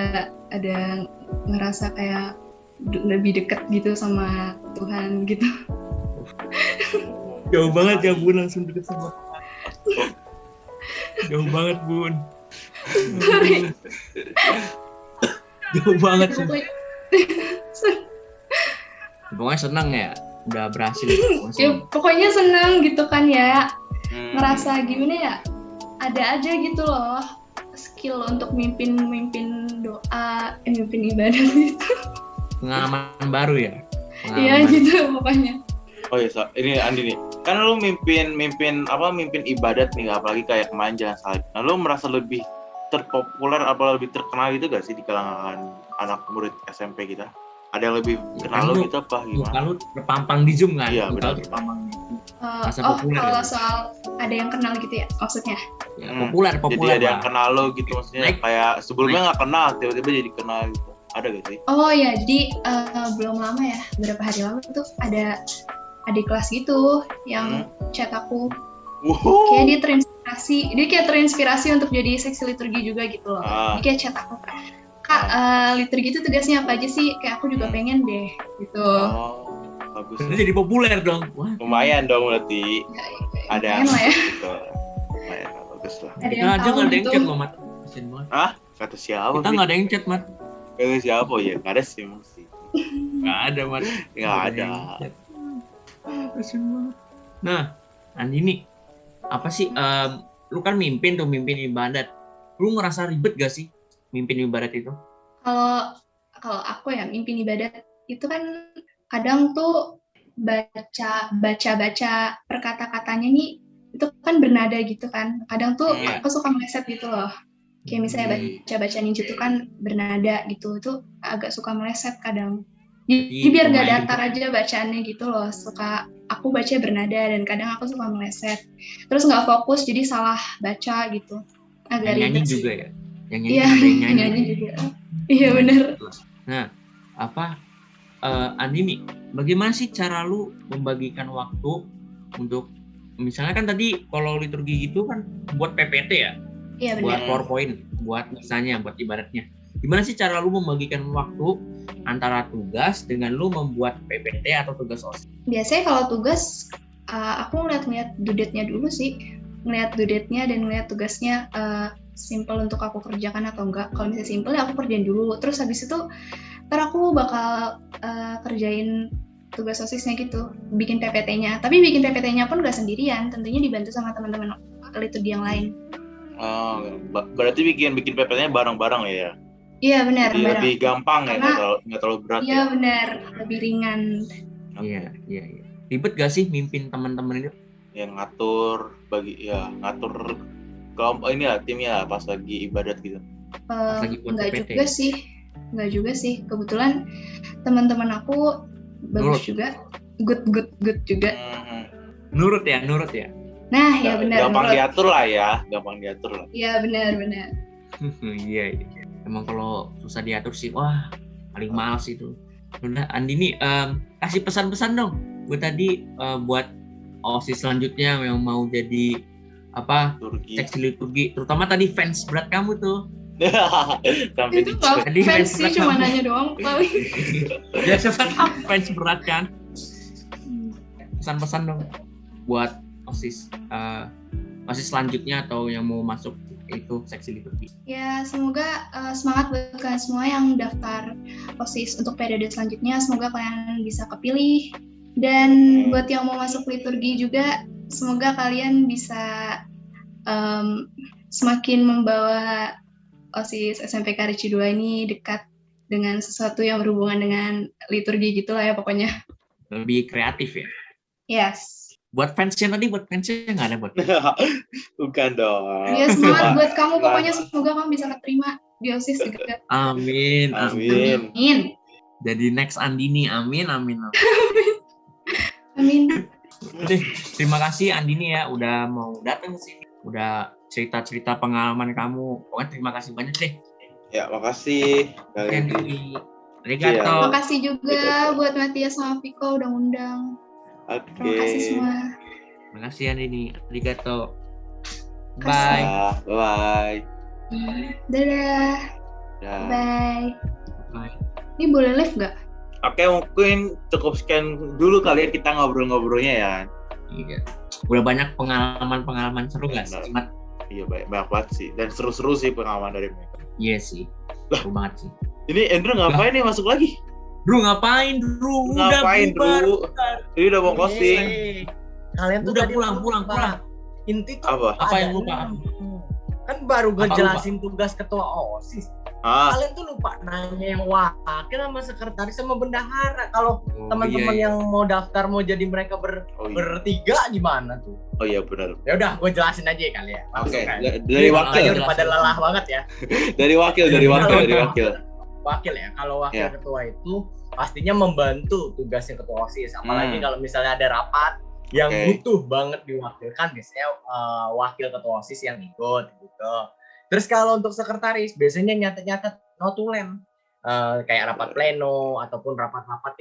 ngerasa kayak lebih dekat gitu sama Tuhan gitu. Jauh banget ya Bun, langsung deket sama Tuhan. Jauh banget Bun. Jauh banget sih. Pokoknya senang ya, udah berhasil. Ya, pokoknya senang gitu kan ya, ngerasa gimana ya, ada aja gitu loh skill untuk mimpin doa, mimpin ibadah gitu. Pengalaman baru ya. Iya gitu pokoknya. Oh iya, ini Andi nih. Kan lu mimpin ibadat nih, apalagi kayak kemarin jalan salib. Nah, lu merasa lebih terpopuler apa lebih terkenal gitu gak sih di kalangan anak murid SMP kita? Ada yang lebih kenal lu gitu apa gimana? Kalau terpampang di Zoom kan? Iya, benar. Terpampang. Kalau soal ada yang kenal gitu ya maksudnya? Ya, populer. Jadi ada yang kenal lo gitu maksudnya, kayak sebelumnya nggak kenal, tiba-tiba jadi kenal gitu. Ada gak sih? Oh ya, jadi belum lama ya, beberapa hari lalu tuh ada adik kelas gitu yang chat aku. Kayak dia terinspirasi untuk jadi seksi liturgi juga gitu loh. Dia kayak chat aku, Kak, liturgi itu tugasnya apa aja sih? Kayak aku juga pengen deh gitu. Bagus. Jadi populer dong. Wah. Lumayan dong berarti. Ada lah ya. Gitu. Lumayan, bagus lah. Kita aja nggak ada yang chat loh, Mat. Kasian banget. Kata siapa? Kita nggak ada yang chat, Mat. Kata siapa ya? Nggak ada sih mesti. Nggak ada, Mat. Nggak ada. Kasian banget. Nah, Andini, apa sih? Lu kan mimpin ibadat. Lu ngerasa ribet gak sih mimpin ibadat itu? Kalau aku ya mimpin ibadat itu kan kadang tuh baca perkata-katanya nih itu kan bernada gitu kan. Kadang tuh aku suka meleset gitu loh. Kayak misalnya baca ninja itu kan bernada gitu. Itu agak suka meleset kadang. Jadi biar gak datar aja bacaannya gitu loh. Aku baca bernada dan kadang aku suka meleset. Terus gak fokus jadi salah baca gitu. Agak nyanyi ribet juga sih. ya? Yang nyanyi juga. Iya benar. Nah, Andini, bagaimana sih cara lu membagikan waktu untuk, misalnya kan tadi kalau liturgi gitu kan buat PPT ya? Iya benar. Buat PowerPoint, buat misalnya, buat ibaratnya. Gimana sih cara lu membagikan waktu antara tugas dengan lu membuat PPT atau tugas OSIS? Biasanya kalau tugas, aku ngeliat due-date-nya dulu sih. Ngeliat due-date-nya dan ngeliat tugasnya simple untuk aku kerjakan atau enggak. Kalau misalnya simple ya aku kerjain dulu. Terus habis itu ntar aku bakal kerjain tugas OSIS-nya gitu, bikin PPT-nya. Tapi bikin PPT-nya pun nggak sendirian, tentunya dibantu sama teman-teman liturgi yang lain. Berarti bikin PPT-nya bareng-bareng ya? Iya benar. Lebih gampang ya, nggak terlalu berat. Iya benar, lebih ringan. Iya. Ribet gak sih mimpin teman-teman itu? Yang ngatur ini lah timnya pas lagi ibadat gitu. Enggak juga sih. Kebetulan teman-teman aku bagus juga, good juga. Nurut ya. Nah, ya benar. Gampang diatur lah. Iya benar. Iya. Emang kalau susah diatur sih, wah paling males itu. Udah, Andini, kasih pesan-pesan dong. Gue tadi buat OSIS selanjutnya yang mau jadi seksi liturgi, terutama tadi fans berat kamu tuh. Sampai itu tadi fans sih cuma nanya doang kali. Biasa kan fans berat kan. Pesan-pesan dong buat OSIS selanjutnya atau yang mau masuk itu seksi liturgi. Ya semoga semangat buat kalian semua yang daftar OSIS untuk periode selanjutnya. Semoga kalian bisa kepilih. Dan buat yang mau masuk liturgi juga, semoga kalian bisa semakin membawa OSIS SMPK Ricci 2 ini dekat dengan sesuatu yang berhubungan dengan liturgi gitulah ya pokoknya. Lebih kreatif ya. Yes. Buat fansnya nggak ada buat. Bukan dong. Ya semangat buat kamu pokoknya, semoga kamu bisa keterima di OSIS juga. Amin. Amin. Jadi next Andini, amin. Amin. Oke, terima kasih Andini ya udah mau datang ke sini, udah cerita-cerita pengalaman kamu. Pokoknya terima kasih banyak deh. Ya, makasih. Andini. Iya. Arigato. Makasih juga buat Matias sama Viko udah ngundang. Oke. Terima kasih semua. Terima kasih Andini. Arigato. Bye. Bye. Dadah. Dah. Bye. Bye. Ini boleh live nggak? Oke, mungkin cukup sekian dulu kali ya kita ngobrol-ngobrolnya ya. Iya. Udah banyak pengalaman seru nggak sih? Cuma Iya, banyak banget sih. Dan seru-seru sih pengalaman dari mereka. iya sih. Seru banget sih. Ini Andrew ngapain nih masuk lagi? Drew ngapain, Drew? Ngapain, Drew? Ini udah mau closing. Kalian tuh Udah tadi pulang. Inti tuh Apa? Apa ada yang lupa? kan baru Apa ngejelasin tugas ketua OSIS. Kalian tuh lupa nanya yang wakil sama sekretaris sama bendahara. Kalau teman-teman iya. yang mau daftar mau jadi mereka bertiga gimana tuh? Oh iya benar. Ya udah, gue jelasin aja ya kali ya. Oke, Kan? dari Ini wakil. makanya udah pada lelah banget ya. Dari wakil. Wakil ya. Kalau wakil Ya. ketua itu pastinya membantu tugasnya ketua OSIS. Apalagi kalau misalnya ada rapat yang Oke. butuh banget diwakilkan, biasanya wakil ketua OSIS yang ikut gitu. Terus kalau untuk sekretaris biasanya nyatet notulen, kayak rapat pleno ataupun rapat-rapat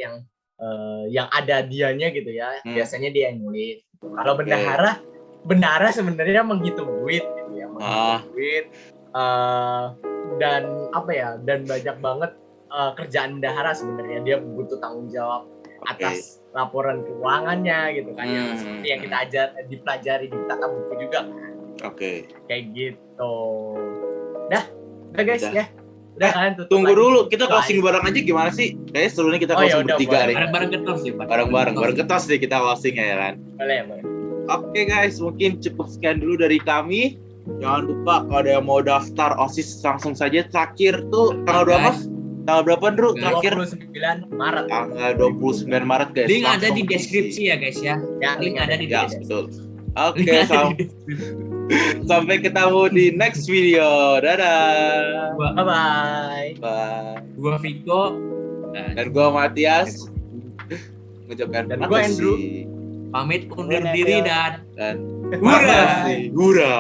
yang ada dianya gitu ya. Biasanya dia yang nulis. Kalau bendahara sebenarnya menghitung duit gitu ya, duit. Dan apa ya? Dan banyak banget kerjaan bendahara sebenarnya, dia butuh tanggung jawab atas laporan keuangannya gitu kan, yang seperti yang kita dipelajari di tata buku juga kan. Kayak gitu. Udah guys ya. Udah kalian tutup. Tunggu lagi. dulu, kita closing bareng aja gimana sih? Kayaknya serunya kita closing bertiga deh. Bareng-bareng ketos ya, Bareng ketos deh kita closingnya ya kan. Boleh. Oke guys, mungkin cukup sekian dulu dari kami. Jangan lupa kalau ada yang mau daftar OSIS langsung saja terakhir tuh tanggal berapa? Tanggal berapa Drew? Terakhir 29 Maret. Tanggal 29 Maret guys. Link ada di Langsung deskripsi ya guys ya. Link ada di Ya, deskripsi. betul. Oke, sampai ketemu di next video. Dadah. Bye. Bye. Gua Viko Dan gua Matias. Mengucapkan Dan terima gua kasih. Andrew. pamit undur diri dan Dan hura. hura.